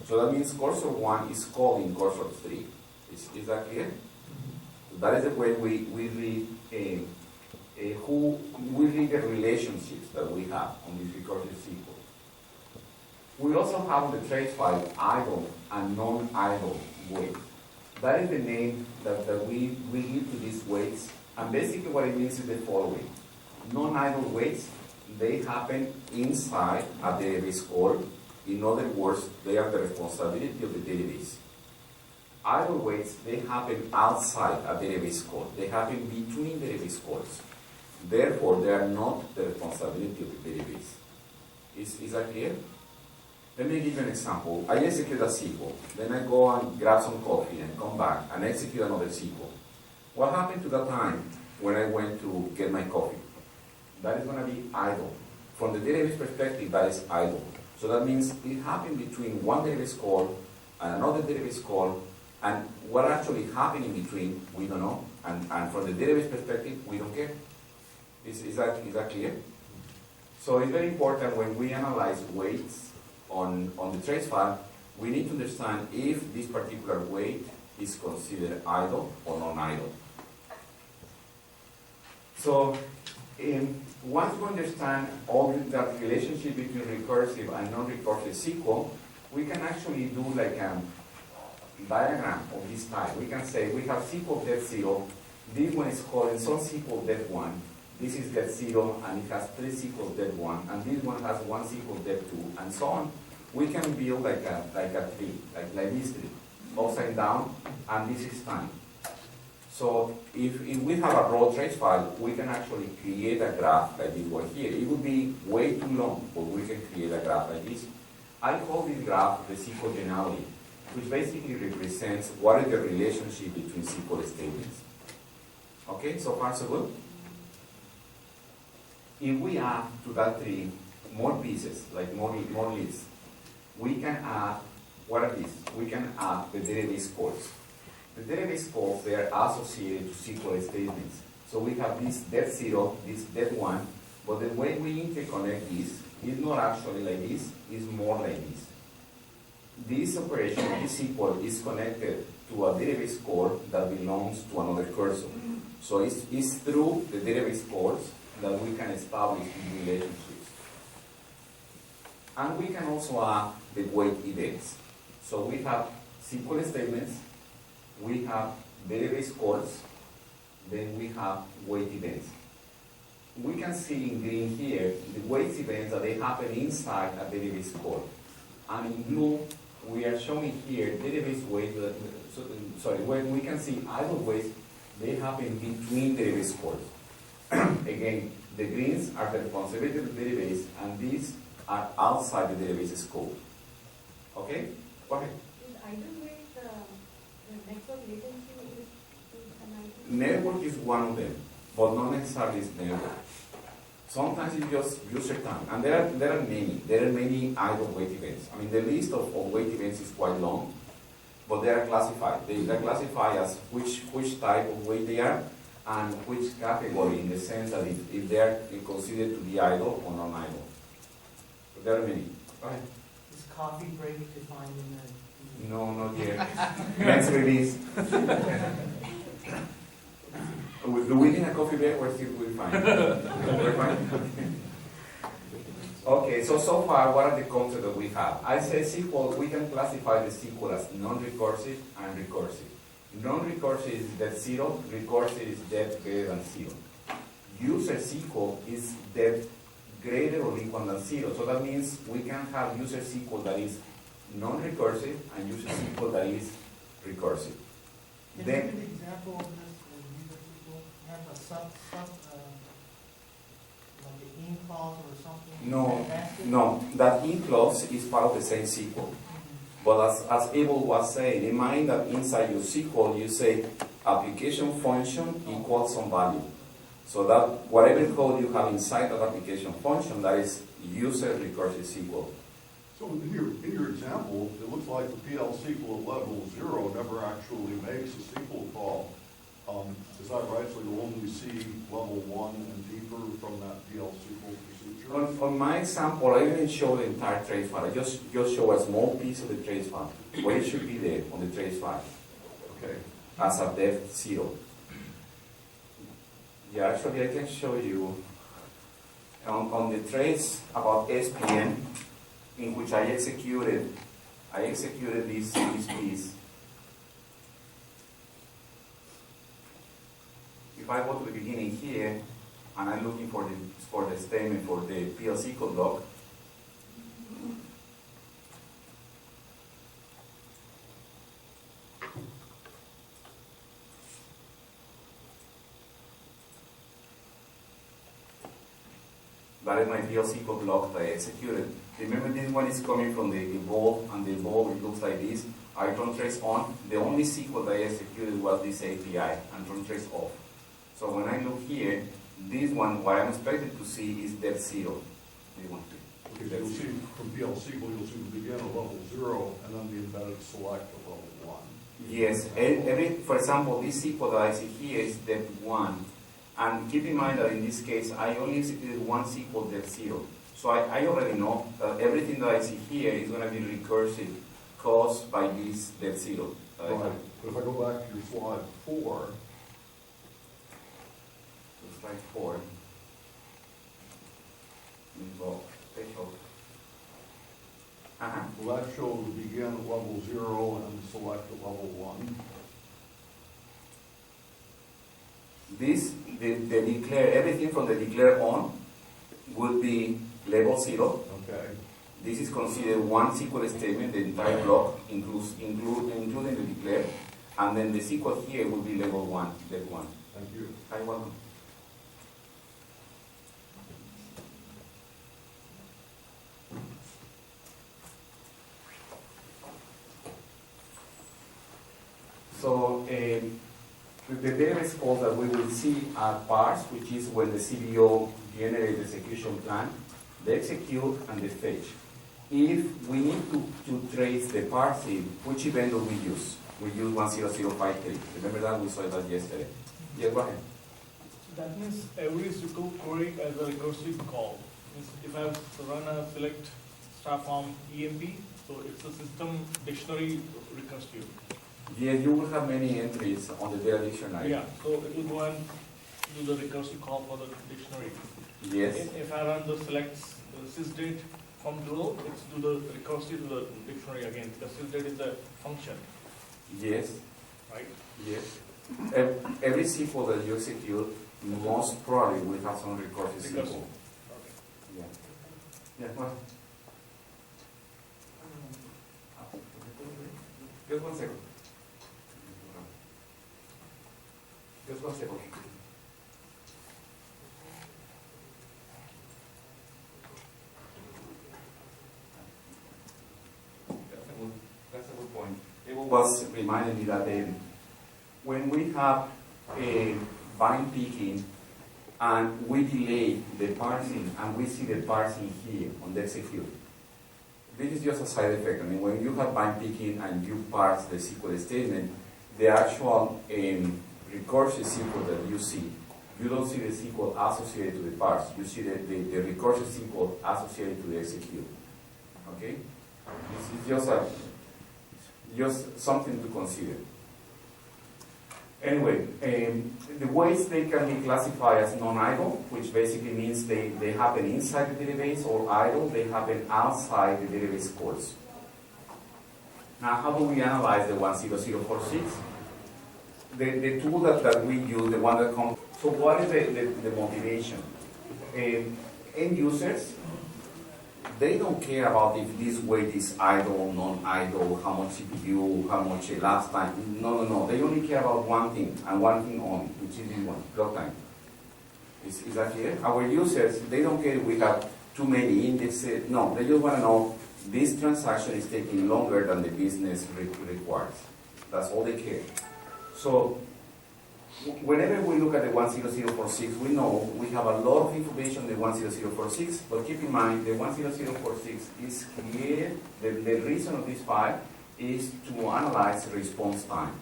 So that means cursor 1 is calling cursor 3. Is that clear? That is the way we read we read the relationships that we have on this recursive SQL. We also have on the trace file idle and non-idle weight. That is the name that we give to these weights, and basically what it means is the following. Non-idle weights, they happen inside a database call. In other words, they are the responsibility of the database. Idle weights, they happen outside a database call. They happen between database calls. Therefore, they are not the responsibility of the database. Is that clear? Let me give you an example. I execute a SQL. Then I go and grab some coffee and come back and execute another SQL. What happened to that time when I went to get my coffee? That is going to be idle. From the database perspective, that is idle. So that means it happened between one database call and another database call, and what actually happened in between, we don't know. And from the database perspective, we don't care. Is that clear? So it's very important when we analyze weights on the trace file, we need to understand if this particular weight is considered idle or non-idle. So once we understand all that relationship between recursive and non-recursive SQL, we can actually do like a diagram of this type. We can say we have SQL det0. This one is called some SQL det1. This is det0, and it has 3 SQL det1, and this one has 1 SQL det2, and so on. We can build like a tree, like this tree, upside down, and this is time. So if we have a raw trace file, we can actually create a graph like this one here. It would be way too long, but we can create a graph like this. I call this graph the SQL genealogy, which basically represents what is the relationship between SQL statements. Okay, so far so good? If we add to that tree more pieces, like more leaves, we can add, what are these? We can add the database calls. The database calls, they are associated to SQL statements. So we have this det0, this det1, but the way we interconnect this, It's not actually like this, it's more like this. This operation, this SQL, is connected to a database core that belongs to another cursor. So it's through the database cores that we can establish these relationships. And we can also add the wait events. So we have SQL statements, we have database cores, then we have wait events. We can see in green here the wait events that they happen inside a database core. And in blue, we are showing here database wait, when we can see idle waits, they happen between database cores. Again, the greens are the responsibility of the database, and these are outside the database scope. Okay? Go ahead. Is idle wait the network latency is an idle? Network is one of them, but not necessarily is network. Sometimes it's just user time, and there are many idle wait events. I mean, the list of wait events is quite long, but they are classified. They are classified as which type of wait they are, and which category, in the sense that if they are considered to be idle or non-idle. So there are many. Go ahead. Is coffee break defined in the? No, not yet. Next release. Do we need a coffee break or still we're fine? We're fine? Okay, so far, what are the concepts that we have? I say SQL, we can classify the SQL as non-recursive and recursive. Non-recursive is depth 0, recursive is depth greater than 0. User SQL is depth greater or equal than 0. So that means we can have user SQL that is non-recursive and user SQL that is recursive. Can Then, you give an example of this? User SQL have a like an in clause or something? no, that in clause is part of the same SQL. But as Abel was saying, imagine that inside your SQL you say application function equals some value. So that whatever code you have inside that application function, that is user recursive SQL. So in your example, it looks like the PL SQL at level 0 never actually makes a SQL call. Is that right? So you'll only see level 1 and deeper from that PL SQL procedure? On my example, I didn't show the entire trace file. I just show a small piece of the trace file, where it should be there on the trace file. Okay. As a depth 0. Yeah, actually I can show you on the trace about SPN, in which I executed this piece. If I go to the beginning here, and I'm looking for the statement for the PL SQL block, that is my PL SQL block that I executed. Remember, this one is coming from the evolve, and the evolve, it looks like this. I run trace on. The only SQL that I executed was this API, and run trace off. So when I look here, this one, what I'm expected to see is depth 0. This one here. Okay, so you'll see from PL SQL, you'll see the begin at level 0, and then the embedded select at level 1. Yes, for example, this SQL that I see here is depth 1. And keep in mind that in this case, I only executed one SQL depth 0. So I already know that everything that I see here is going to be recursive caused by this depth 0. Right. But if I go back to your slide 4, Slide 4. Involve special. will that show the begin at level 0 and select at level 1? This, the declare, everything from the declare on would be level 0. Okay. This is considered one SQL statement, the entire block, including the declare. And then the SQL here would be level 1, level 1. Thank you. I welcome. So the database calls that we will see are parse, which is when the CBO generates the execution plan, the execute, and the fetch. If we need to trace the parsing, which event do we use? We use 10053. Remember that? We saw that yesterday. Yeah, go ahead. That means every SQL query has a recursive call. If I run a select star form EMP, so it's a system dictionary recursive. Yeah, you will have many entries on the data dictionary. Yeah, so it will go and do the recursive call for the dictionary. Yes. If I run the select sysdate from below, it's do the recursive to the dictionary again. The sysdate is the function, Yes. right? Yes. Every SQL that you execute most probably will have some recursive SQL. Okay. Yeah. Yeah. Well. Just 1 second. Just 1 second. That's a good point. It was reminding me that when we have a bind picking and we delay the parsing and we see the parsing here on the execute, this is just a side effect. I mean, when you have bind picking and you parse the SQL statement, the actual recursive SQL that you see, you don't see the SQL associated to the parse. You see the recursive SQL associated to the execute. Okay? This is just something to consider. Anyway, the ways they can be classified as non-idle, which basically means they happen inside the database, or idle, they happen outside the database course. Now, how do we analyze the 10046? The tool that we use, the one that comes. So what is the motivation? End users, they don't care about if this weight is idle, non-idle, how much CPU, how much elapsed time. No. They only care about one thing, and one thing only, which is this one, clock time. Is that clear? Our users, they don't care if we have too many indexes. No, they just want to know this transaction is taking longer than the business requires. That's all they care. So whenever we look at the 10046, we know we have a lot of information in the 10046, but keep in mind the 10046 is created, the reason of this file is to analyze response time.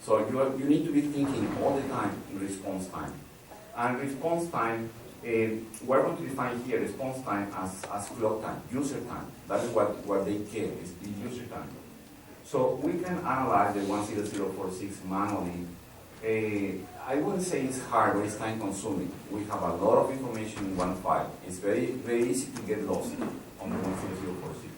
So you need to be thinking all the time in response time. And response time, we're going to define here response time as clock time, user time. That is what they care, is the user time. So we can analyze the 10046 manually. I wouldn't say it's hard, but it's time consuming. We have a lot of information in one file. It's very, very easy to get lost on the 10046.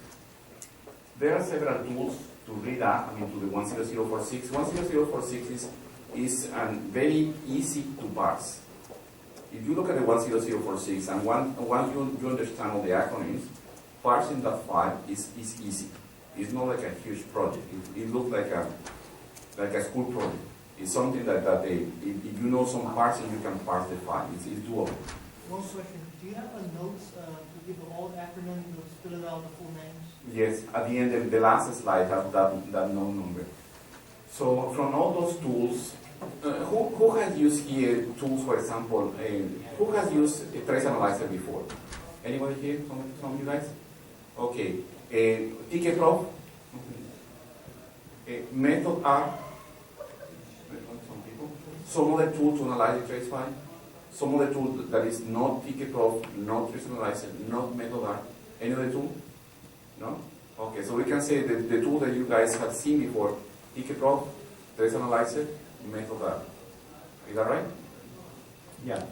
There are several tools to read that, to the 10046. 10046 is very easy to parse. If you look at the 10046 and once you understand all the acronyms, parsing that file is easy. It's not like a huge project. It looks like a school project. It's something that if you know some parsing, you can parse the file. It's doable. One question, do you have a notes to give all the acronyms, spell it out the full names? Yes, at the end of the last slide has that known number. So from all those tools, who has used here tools, for example, who has used a trace analyzer before? Anybody here? Some of you guys? Okay. tkprof, method R, some people. Some other tool to analyze the trace file. Some other tool that is not tkprof, not trace analyzer, not method R. Any other tool? No? Okay, so we can say that the tool that you guys have seen before, tkprof, trace analyzer, method R. Is that right? Yeah.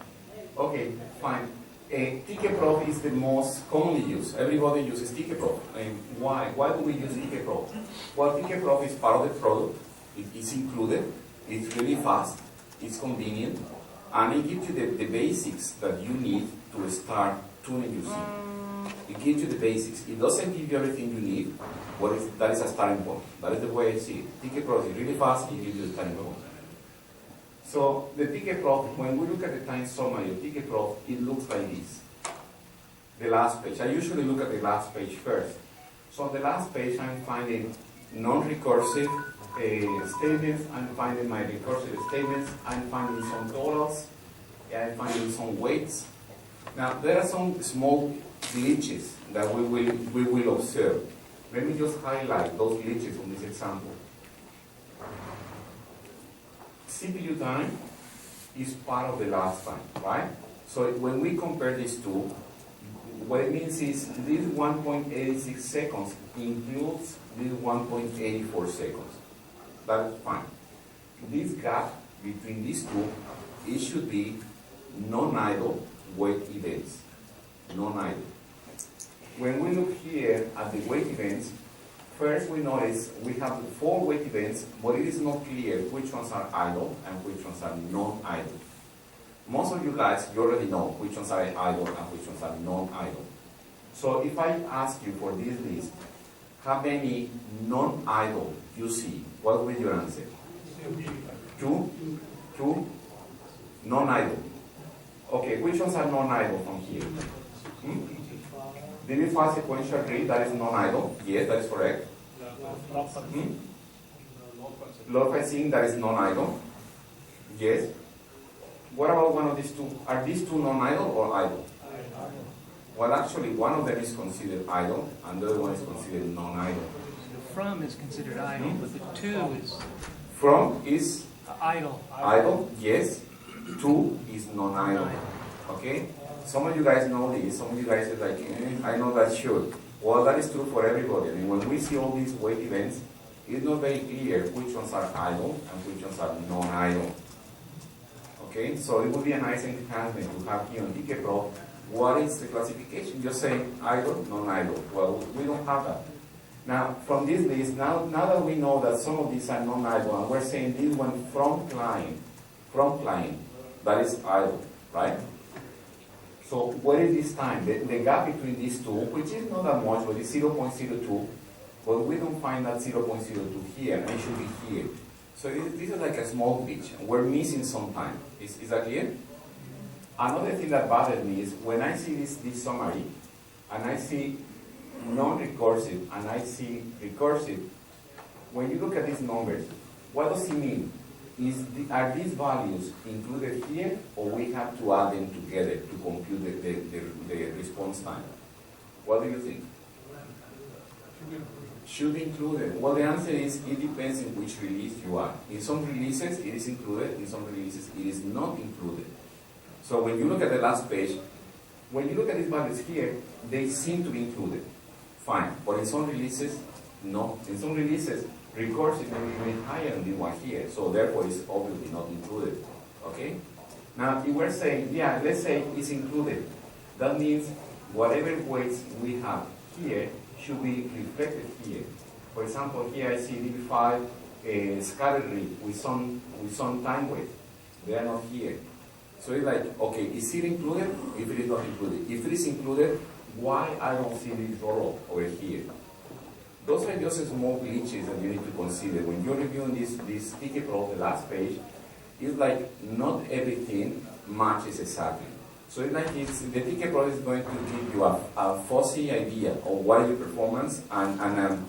Okay, fine. tkprof is the most commonly used. Everybody uses tkprof. Why? Why do we use tkprof? Well, tkprof is part of the product. It's included. It's really fast. It's convenient. And it gives you the basics that you need to start tuning your SQL. It gives you the basics. It doesn't give you everything you need, but that is a starting point. That is the way I see it. tkprof is really fast. It gives you the starting point. So the tkprof, when we look at the time summary of tkprof, it looks like this. The last page. I usually look at the last page first. So on the last page, I'm finding non-recursive statements. I'm finding my recursive statements. I'm finding some totals. I'm finding some weights. Now there are some small glitches that we will observe. Let me just highlight those glitches on this example. CPU time is part of the last time, right? So when we compare these two, what it means is this 1.86 seconds includes this 1.84 seconds. That's fine. This gap between these two, it should be non-idle wait events. Non-idle. When we look here at the wait events, first we notice we have 4 wait events, but it is not clear which ones are idle and which ones are non-idle. Most of you guys, you already know which ones are idle and which ones are non-idle. So if I ask you for this list, how many non-idle you see, what will your answer? 2? 2? Non-idle. Okay, which ones are non-idle from here? Did we find sequential read that is non-idle? Yes, that is correct. Load pricing that is non-idle? Yes. What about one of these two? Are these two non-idle or idle? Well, actually, one of them is considered idle, and the other one is considered non-idle. The from is considered idle, but the to is From is idle. idle, yes. To is non-idle. Okay? Some of you guys know this. Some of you guys are like, I know that should. Well, that is true for everybody. I mean, when we see all these wait events, it's not very clear which ones are idle and which ones are non-idle. Okay? So it would be a nice enhancement to have here on tkprof. What is the classification? Just say idle, non-idle. Well, we don't have that. Now, from this list, now that we know that some of these are non-idle, and we're saying this one from client, that is idle, right? So what is this time? The gap between these two, which is not that much, but it's 0.02, but we don't find that 0.02 here, and it should be here. So this is like a small glitch. We're missing some time. Is that clear? Another thing that bothers me is when I see this summary, and I see non-recursive, and I see recursive, when you look at these numbers, what does it mean? Are these values included here, or we have to add them together to compute the response time? What do you think? Should be included. Well, the answer is it depends in which release you are. In some releases, it is included. In some releases, it is not included. So when you look at the last page, when you look at these values here, they seem to be included. Fine. But in some releases, no. In some releases, recursive may be even higher than the one here. So therefore, it's obviously not included. Okay? Now, if we're saying, yeah, let's say it's included. That means whatever weights we have here should be reflected here. For example, here I see DB5 scattered read with some time weight. They are not here. So it's like, okay, is it included? If it is not included. If it is included, why I don't see this roll over here? Those are just small glitches that you need to consider. When you're reviewing this tkprof, the last page, it's like not everything matches exactly. So it's like the tkprof is going to give you a fuzzy idea of what is your performance and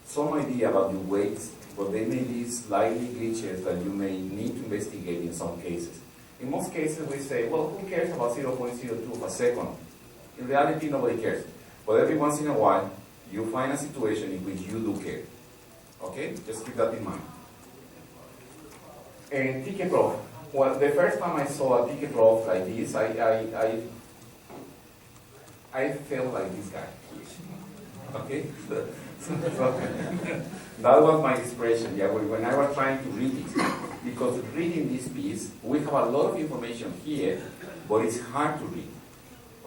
some idea about the weights, but they may be slightly glitches that you may need to investigate in some cases. In most cases, we say, well, who cares about 0.02 of a second? In reality, nobody cares. But every once in a while, you find a situation in which you do care. Okay? Just keep that in mind. And tkprof. Well, the first time I saw a tkprof like this, I felt like this guy. Okay? So, that was my expression, yeah, when I was trying to read it. Because reading this piece, we have a lot of information here, but it's hard to read.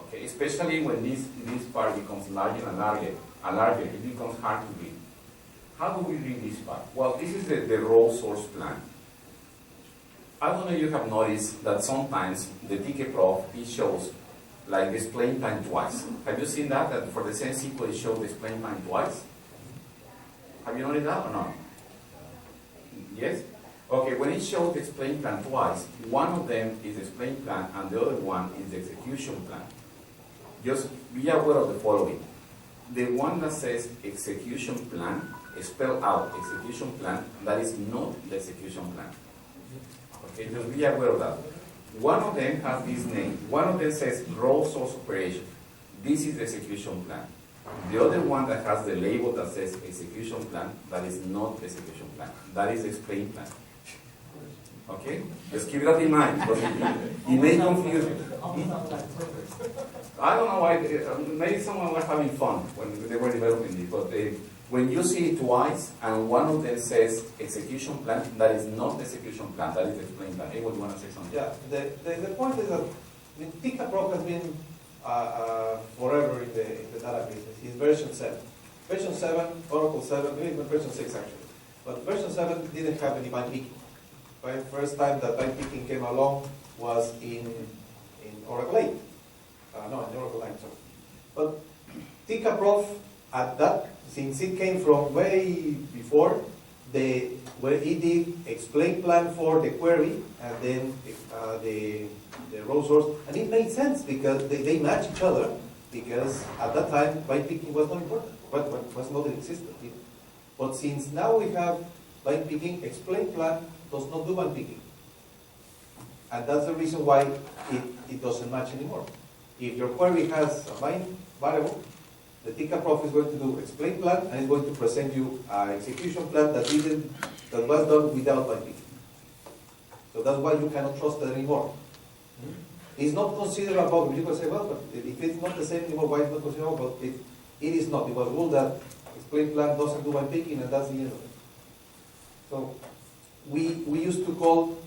Okay? Especially when this part becomes larger and larger, it becomes hard to read. How do we read this part? Well, this is the raw source plan. I don't know if you have noticed that sometimes the tkprof, it shows like displaying time twice. Have you seen that? That for the same SQL it shows displaying time twice? Have you noticed that or not? Yes? Okay, when it shows the explain plan twice, one of them is the explain plan and the other one is the execution plan. Just be aware of the following. The one that says execution plan, spell out execution plan, that is not the execution plan. Okay, just be aware of that. One of them has this name. One of them says raw source operation. This is the execution plan. The other one that has the label that says execution plan, that is not the execution plan. That is the explain plan. Okay? Just keep that in mind because it may confuse you. I don't know why, maybe someone was having fun when they were developing this, but when you see it twice and one of them says execution plan, that is not execution plan, that is explain plan. Hey, what do you want to say something? Yeah, the point is that tkprof has been forever in the data business. It's version 7. Version 7, Oracle 7, maybe even version 6 actually. But version 7 didn't have any bind picking. Right? First time that bind picking came along was in Oracle 8. No, in Oracle 9, sorry. But tkprof at that, since it came from way before, where it did explain plan for the query and then the row source, and it made sense because they match each other, because at that time bind picking was not important, was not existent. But since now we have bind picking, explain plan does not do bind picking, and that's the reason why it doesn't match anymore. If your query has a bind variable, the tkprof is going to do explain plan and it's going to present you an execution plan that was done without bind picking. So that's why you cannot trust it anymore. It's not considered a bug. You can say, well, but if it's not the same anymore, why is it not considered a bug? But it is not. It was ruled that explain plan doesn't do bind picking, and that's the end of it. So we used to call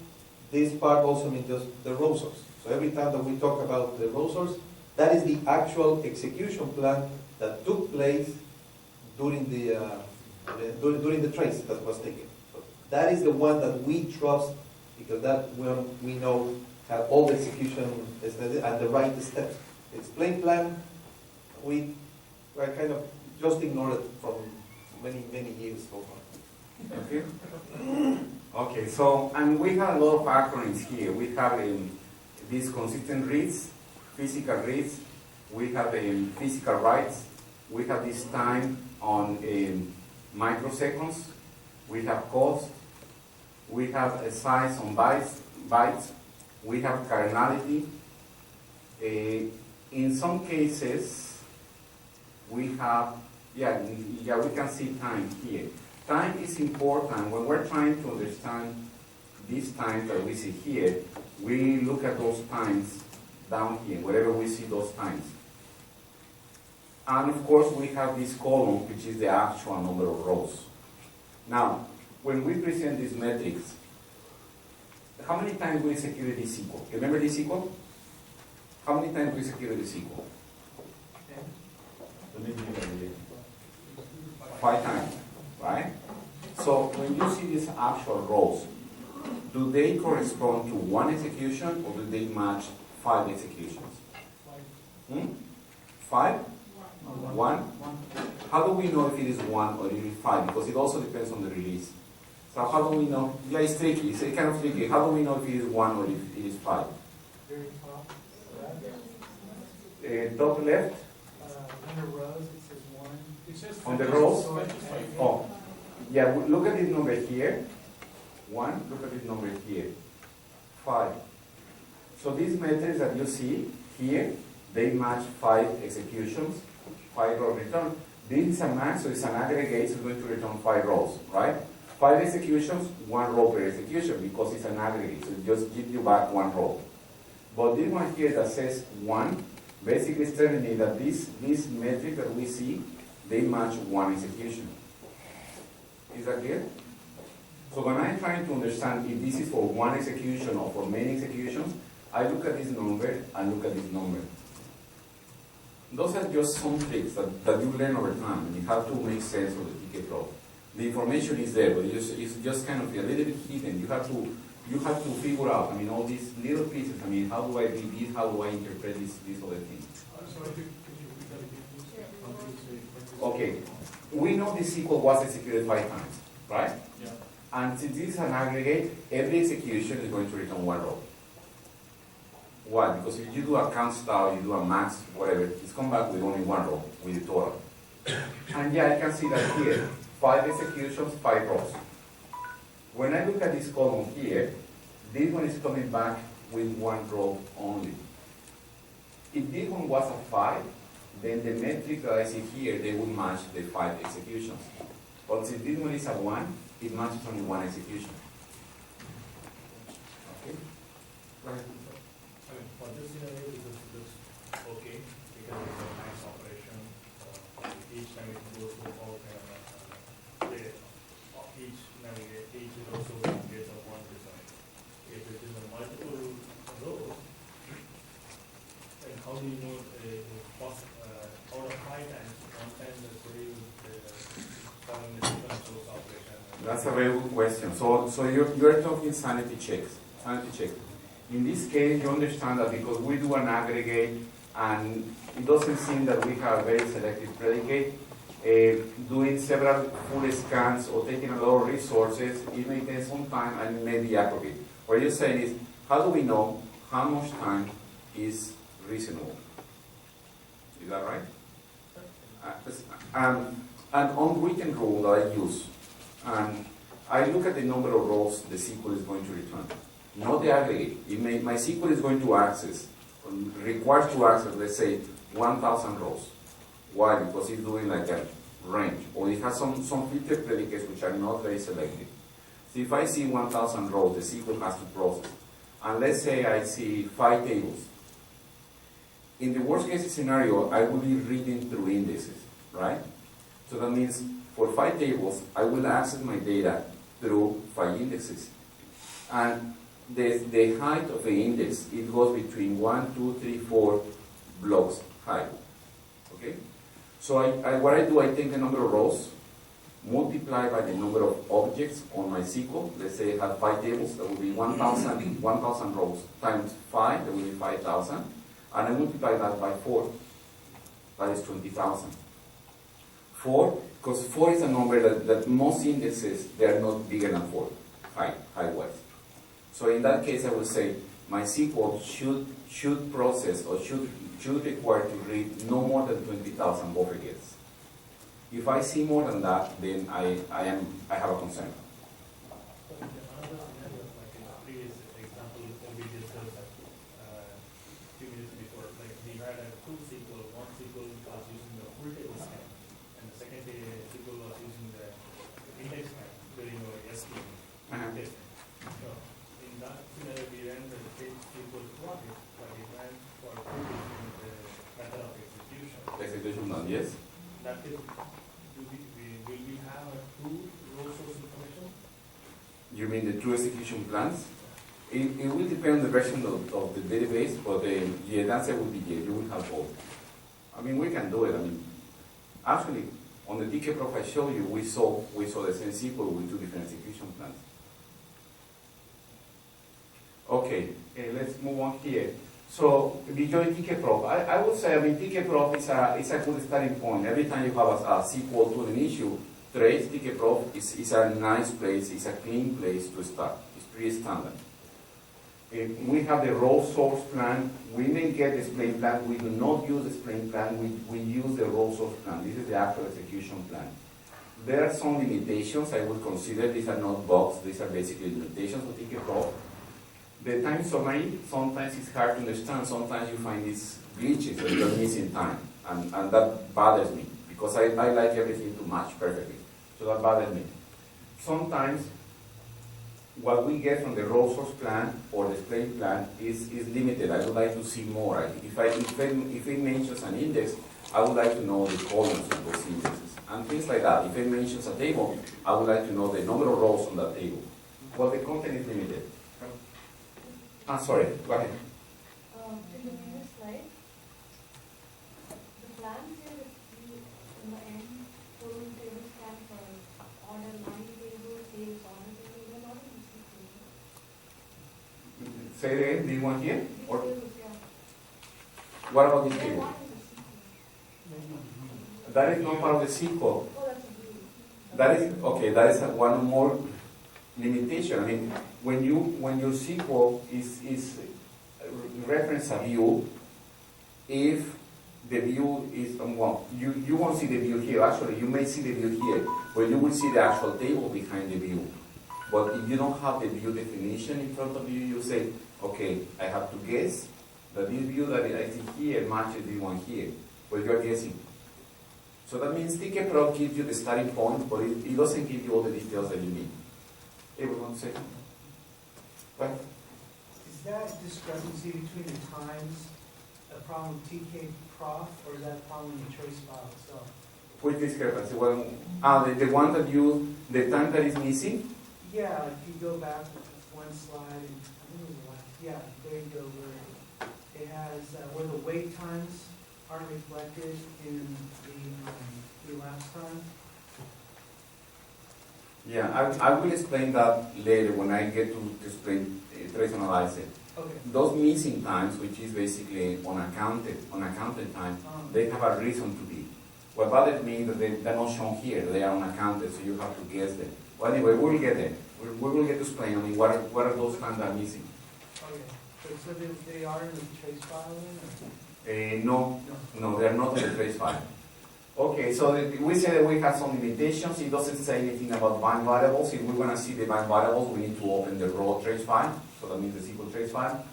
this part also just the row source. So every time that we talk about the row source, that is the actual execution plan that took place during the trace that was taken. So that is the one that we trust, because that one we know have all the execution and the right steps. Explain plan, we kind of just ignored it from many years so far. Okay. Okay, so, and we have a lot of acronyms here. We have these consistent reads, physical reads, we have physical writes, we have this time on microseconds, we have cost, we have a size on bytes, we have cardinality. In some cases, we have, we can see time here. Time is important. When we're trying to understand these times that we see here, we look at those times down here, wherever we see those times. And of course, we have this column, which is the actual number of rows. Now, when we present these metrics, how many times we executed this SQL? Remember this SQL? How many times we executed this SQL? 5 times, right? So when you see these actual rows, do they correspond to one execution or do they match 5 executions? 5? 1? How do we know if it is 1 or it is 5? Because it also depends on the release. So how do we know? Yeah, it's tricky. It's kind of tricky. How do we know if it is 1 or if it is 5? Very top. Top left? Under rows, it says 1. It's just On the rows? So Oh. Yeah, look at this number here. 1. Look at this number here. 5. So these metrics that you see here, they match 5 executions, 5 row return. This is a max, so it's an aggregate, so it's going to return 5 rows, right? 5 executions, 1 row per execution, because it's an aggregate, so it just gives you back 1 row. But this one here that says 1, basically is telling me that this metric that we see, they match 1 execution. Is that clear? So when I'm trying to understand if this is for 1 execution or for many executions, I look at this number and look at this number. Those are just some tricks that you learn over time, and you have to make sense of the tkprof. The information is there, but it's just kind of a little bit hidden. You have to figure out, all these little pieces, how do I read this, how do I interpret this other thing? Sorry, could you read that again, please? Okay, we know this SQL was executed 5 times, right? Yeah. And since this is an aggregate, every execution is going to return 1 row. Why? Because if you do a count style, you do a max, whatever, it's come back with only 1 row, with the total. And yeah, I can see that here, 5 executions, 5 rows. When I look at this column here, this one is coming back with 1 row only. If this one was a 5, then the metric that I see here, they would match the 5 executions. But since this one is a 1, it matches only 1 execution. Okay? Go ahead. For this scenario, this is okay. because it's a nice operation. Each time it goes to all kind of each navigate, each row source gets a one result. If it is a multiple rows, then how do you know out of 5 times, one time the query is following the different source operation? That's a very good question. So you're talking sanity checks. Sanity check. In this case, you understand that because we do an aggregate and it doesn't seem that we have a very selective predicate, doing several full scans or taking a lot of resources, it may take some time and it may be appropriate. What you're saying is, how do we know how much time is reasonable? Is that right? And unwritten rule that I use, I look at the number of rows the SQL is going to return, not the aggregate. My SQL is going to access, requires to access, let's say, 1,000 rows. Why? Because it's doing like a range, or it has some filter predicates which are not very selective. So if I see 1,000 rows, the SQL has to process. And let's say I see 5 tables. In the worst case scenario, I will be reading through indices, right? So that means for 5 tables, I will access my data through 5 indexes. And the height of the index, it goes between 1, 2, 3, 4 blocks high. Okay? So what I do, I take the number of rows, multiply by the number of objects on my SQL. Let's say I have 5 tables, that will be 1,000 rows times 5, that will be 5,000. And I multiply that by 4. That is 20,000. 4, because 4 is a number that most indexes, they are not bigger than 4, height-wise. So in that case, I will say my SQL should process or should require to read no more than 20,000 buffer gets. If I see more than that, then I have a concern. Another scenario, like in the previous example, we discussed few minutes before, like we had a 2 SQL, one SQL was using the full table scan, and the second SQL was using the index scan during our SQL testing. So in that scenario, we ran the same SQL project, but it ran for 2 different method of execution. Execution done, yes? That is, will we have a 2 row source information? You mean the true execution plans? It will depend on the version of the database, but the answer would be yes, you will have both. I mean, we can do it. I mean, actually, on the tkprof I showed you, we saw the same SQL with 2 different execution plans. Okay, let's move on here. So, beyond tkprof, I would say, I mean, tkprof is a good starting point. Every time you have a SQL to an issue, trace tkprof is a nice place, it's a clean place to start. It's pretty standard. We have the raw source plan. We may get the explain plan. We do not use the explain plan. We use the raw source plan. This is the actual execution plan. There are some limitations I would consider. These are not bugs. These are basically limitations of tkprof. The time summary, sometimes it's hard to understand. Sometimes you find these glitches that you're missing time. And that bothers me because I like everything to match perfectly. So that bothers me. Sometimes what we get from the raw source plan or the explain plan is limited. I would like to see more. If it mentions an index, I would like to know the columns of those indexes and things like that. If it mentions a table, I would like to know the number of rows on that table. Well, the content is limited. Sorry, go ahead. In the previous slide, the plan here is in the end, total table scan for order 9 tables, sales order table, they're not in the SQL. Say it again, do you want here? These Or tables, yeah. what about this They're table? not in the SQL. That is not part of the SQL. Oh, that's a view. That is one more limitation. I mean, when your SQL is reference a view, if the view is you won't see the view here. Actually, you may see the view here, but you will see the actual table behind the view. But if you don't have the view definition in front of you, you say, okay, I have to guess that this view that I see here matches the one here. But you're guessing. So that means tkprof gives you the starting point, but it doesn't give you all the details that you need. Everyone say something. Right? Is that discrepancy between the times a problem with tkprof, or is that a problem in the trace file itself? Which discrepancy? Well, the one that the time that is missing? Yeah, if you go back one slide, and I think it was the last, yeah, there you go, where it has, where the wait times aren't reflected in the elapsed time. Yeah, I will explain that later when I get to explain trace analysis. Okay. Those missing times, which is basically unaccounted time, they have a reason to be. What bothers me is that they're not shown here, they are unaccounted, so you have to guess them. Well, anyway, we will get there. We will get to explain, I mean, what are those times that are missing? Okay, so they are in the trace file then? No, they're not in the trace file. Okay, so we say that we have some limitations. It doesn't say anything about bind variables. If we want to see the bind variables, we need to open the raw trace file. So that means the SQL trace file.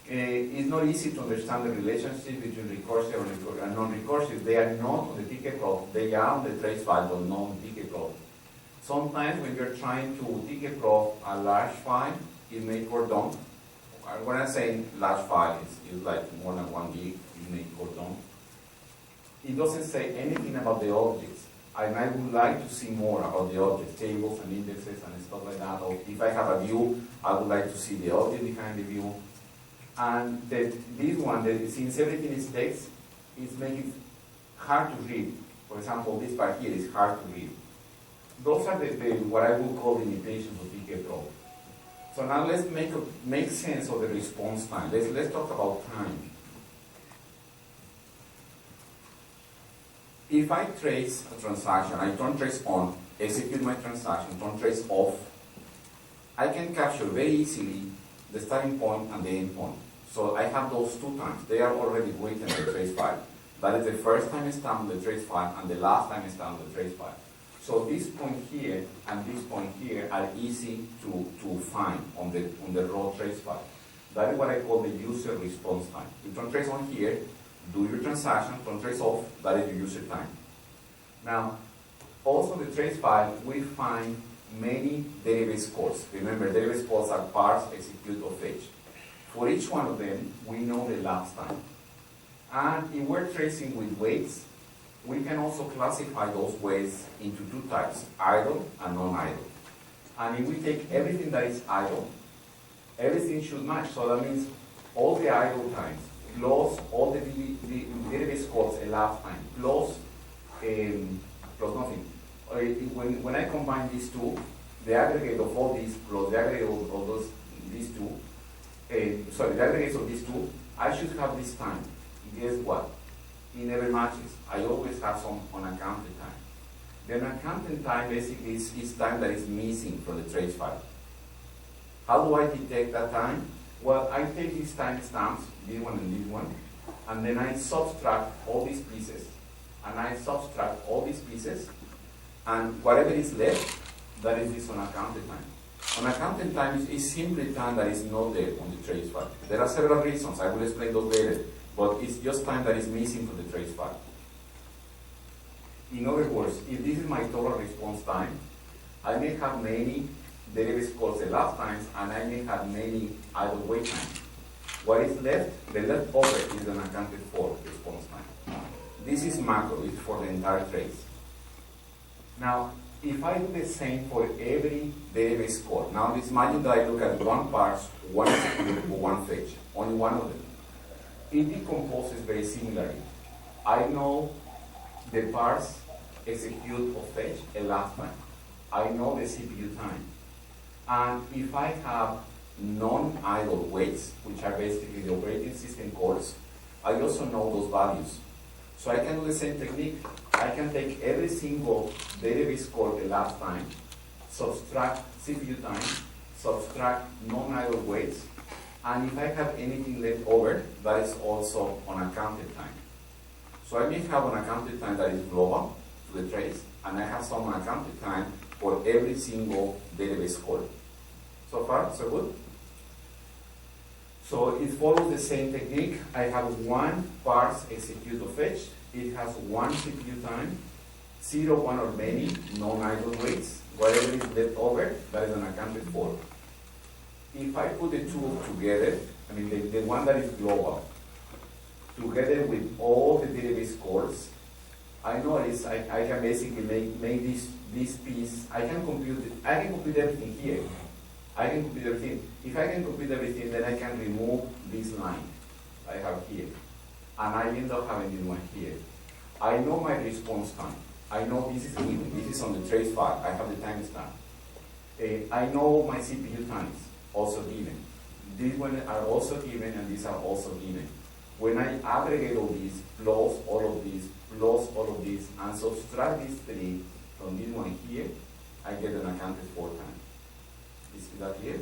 It's not easy to understand the relationship between recursive and non-recursive. They are not on the tkprof. They are on the trace file, but not on tkprof. Sometimes when you're trying to tkprof a large file, it may cordon. When I'm saying large file, it's like more than 1 gig. It may cordon. It doesn't say anything about the objects. And I would like to see more about the objects, tables and indexes and stuff like that. Or if I have a view, I would like to see the object behind the view. And this one, since everything is text, it's making it hard to read. For example, this part here is hard to read. Those are what I would call limitations of tkprof. So now let's make sense of the response time. Let's talk about time. If I trace a transaction, I turn trace on, execute my transaction, turn trace off, I can capture very easily the starting point and the end point. So I have those 2 times. They are already written in the trace file. That is the first time I stamped on the trace file and the last time I stamped on the trace file. So this point here and this point here are easy to find on the raw trace file. That is what I call the user response time. You turn trace on here, do your transaction, turn trace off, that is your user time. Now, also the trace file, we find many database calls. Remember, database calls are parse, execute, or fetch. For each one of them, we know the last time. And if we're tracing with weights, we can also classify those weights into 2 types, idle and non-idle. And if we take everything that is idle, everything should match. So that means all the idle times, plus all the database calls elapsed time, plus nothing. When I combine these 2, the aggregate of all these plus the aggregate of these 2, the aggregate of these 2, I should have this time. Guess what? It never matches. I always have some unaccounted time. The unaccounted time basically is time that is missing from the trace file. How do I detect that time? Well, I take these timestamps, this one and this one, and then I subtract all these pieces. And I subtract all these pieces, and whatever is left, that is this unaccounted time. Unaccounted time is simply time that is not there on the trace file. There are several reasons, I will explain those later, but it's just time that is missing from the trace file. In other words, if this is my total response time, I may have many database calls elapsed times, and I may have many idle wait times. What is left? The leftover is unaccounted for response time. This is macro, it's for the entire trace. Now, if I do the same for every database call, now let's imagine that I look at 1 parse, 1 execute, or 1 fetch, only one of them. It decomposes very similarly. I know the parse, execute, or fetch elapsed time. I know the CPU time. And if I have non-idle waits, which are basically the operating system calls, I also know those values. So I can do the same technique. I can take every single database call elapsed time, subtract CPU time, subtract non-idle waits, and if I have anything left over, that is also unaccounted time. So I may have unaccounted time that is global to the trace, and I have some unaccounted time for every single database call. So far, so good? So it follows the same technique. I have 1 parse, execute, or fetch. It has 1 CPU time, 0, 1, or many non-idle waits. Whatever is left over, that is unaccounted for. If I put the 2 together, I mean the one that is global, together with all the database scores, I notice I can basically make this piece, I can compute everything here. I can compute everything. If I can compute everything, then I can remove this line I have here. And I end up having this one here. I know my response time. I know this is given. This is on the trace file. I have the timestamp. I know my CPU times, also given. These ones are also given, and these are also given. When I aggregate all these, plus all of these, plus all of these, and subtract these three from this one here, I get an accounted for time. Is that clear?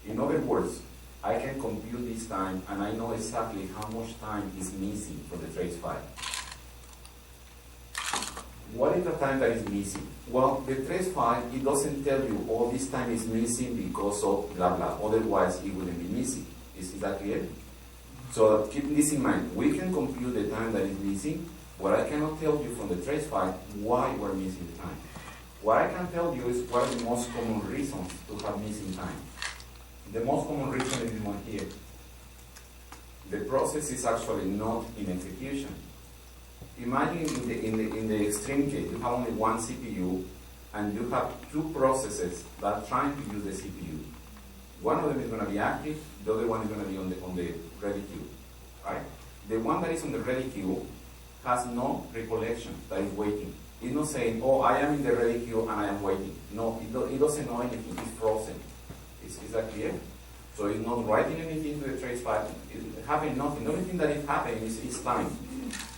In other words, I can compute this time, and I know exactly how much time is missing from the trace file. What is the time that is missing? Well, the trace file, it doesn't tell you, oh, this time is missing because of blah, blah. Otherwise, it wouldn't be missing. Is that clear? So keep this in mind. We can compute the time that is missing, but I cannot tell you from the trace file why we're missing the time. What I can tell you is what are the most common reasons to have missing time. The most common reason is this one here. The process is actually not in execution. Imagine in the extreme case, you have only one CPU, and you have two processes that are trying to use the CPU. One of them is going to be active, the other one is going to be on the ready queue, right? The one that is on the ready queue has no recollection that is waiting. It's not saying, oh, I am in the ready queue and I am waiting. No, it doesn't know anything. It's frozen. Is that clear? So it's not writing anything to the trace file. It's having nothing. The only thing that is happening is time.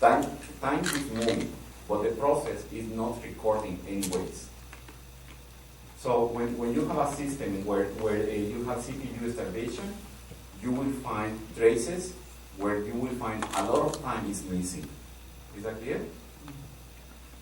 Time is moving, but the process is not recording any waits. So when you have a system where you have CPU starvation, you will find traces where you will find a lot of time is missing. Is that clear?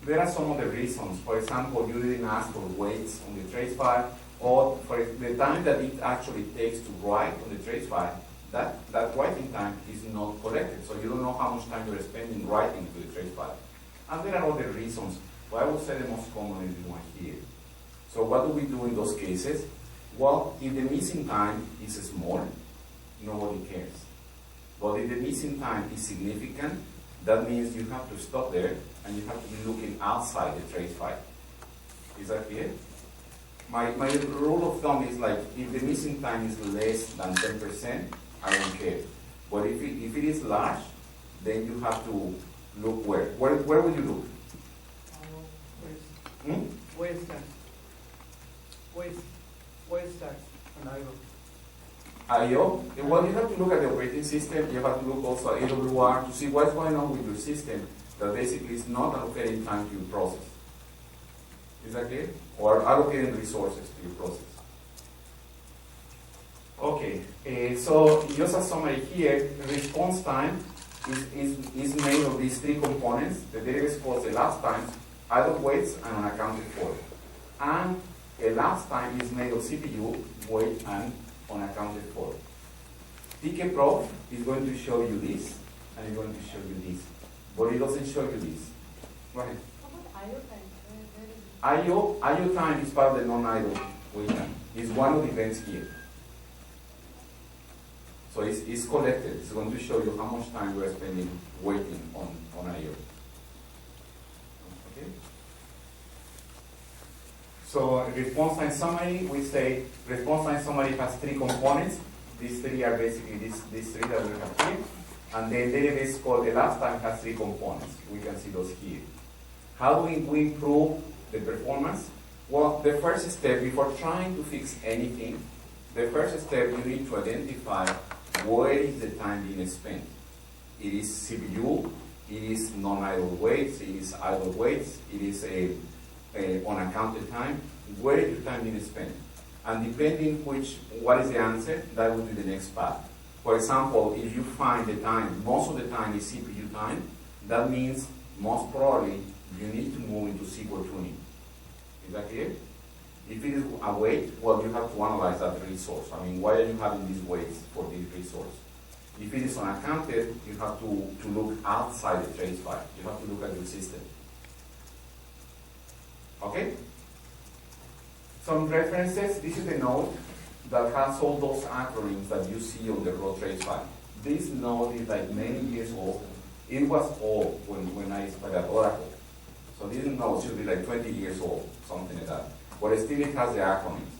There are some other reasons. For example, you didn't ask for waits on the trace file, or for the time that it actually takes to write on the trace file, that writing time is not collected. So you don't know how much time you're spending writing to the trace file. And there are other reasons. But I would say the most common is the one here. So what do we do in those cases? Well, if the missing time is small, nobody cares. But if the missing time is significant, that means you have to stop there and you have to be looking outside the trace file. Is that clear? My rule of thumb is like, if the missing time is less than 10%, I don't care. But if it is large, then you have to look where. Where would you look? Waste tax. Waste tax on IO. IO? Well, you have to look at the operating system. You have to look also at AWR to see what's going on with your system that basically is not allocating time to your process. Is that clear? Or allocating resources to your process. Okay, so just a summary here, response time is made of these three components. The database calls elapsed time, idle waits, and unaccounted for. And elapsed time is made of CPU, wait, and unaccounted for. tkprof is going to show you this, and it's going to show you this, but it doesn't show you this. Go ahead. How about IO time? IO time is part of the non-idle wait time. It's one of the events here. So it's collected. It's going to show you how much time we're spending waiting on IO. Okay? So response time summary, we say response time summary has three components. These three are basically these three that we have here. And the database called elapsed time has three components. We can see those here. How do we improve the performance? Well, the first step, before trying to fix anything, the first step you need to identify where is the time being spent. It is CPU, it is non-idle waits, it is idle waits, it is a unaccounted time. Where is your time being spent? And depending what is the answer, that will be the next path. For example, if you find the time, most of the time is CPU time, that means most probably you need to move into SQL tuning. Is that clear? If it is a wait, well, you have to analyze that resource. I mean, why are you having these waits for this resource? If it is unaccounted, you have to look outside the trace file. You have to look at your system. Okay? Some references. This is the node that has all those acronyms that you see on the raw trace file. this node is like many years old. It was old when I started Oracle. So this node should be like 20 years old, something like that. But still it has the acronyms.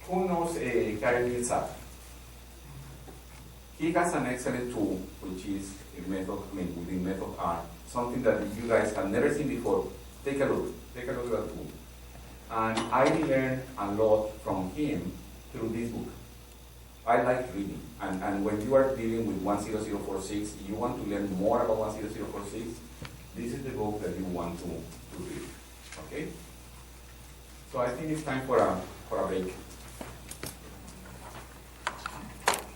Who knows Gary Millsap? He has an excellent tool, which is a method, within method R, something that you guys have never seen before. Take a look at that tool. And I learned a lot from him through this book. I like reading, and when you are dealing with 10046, you want to learn more about 10046, this is the book that you want to read, okay? So I think it's time for a break.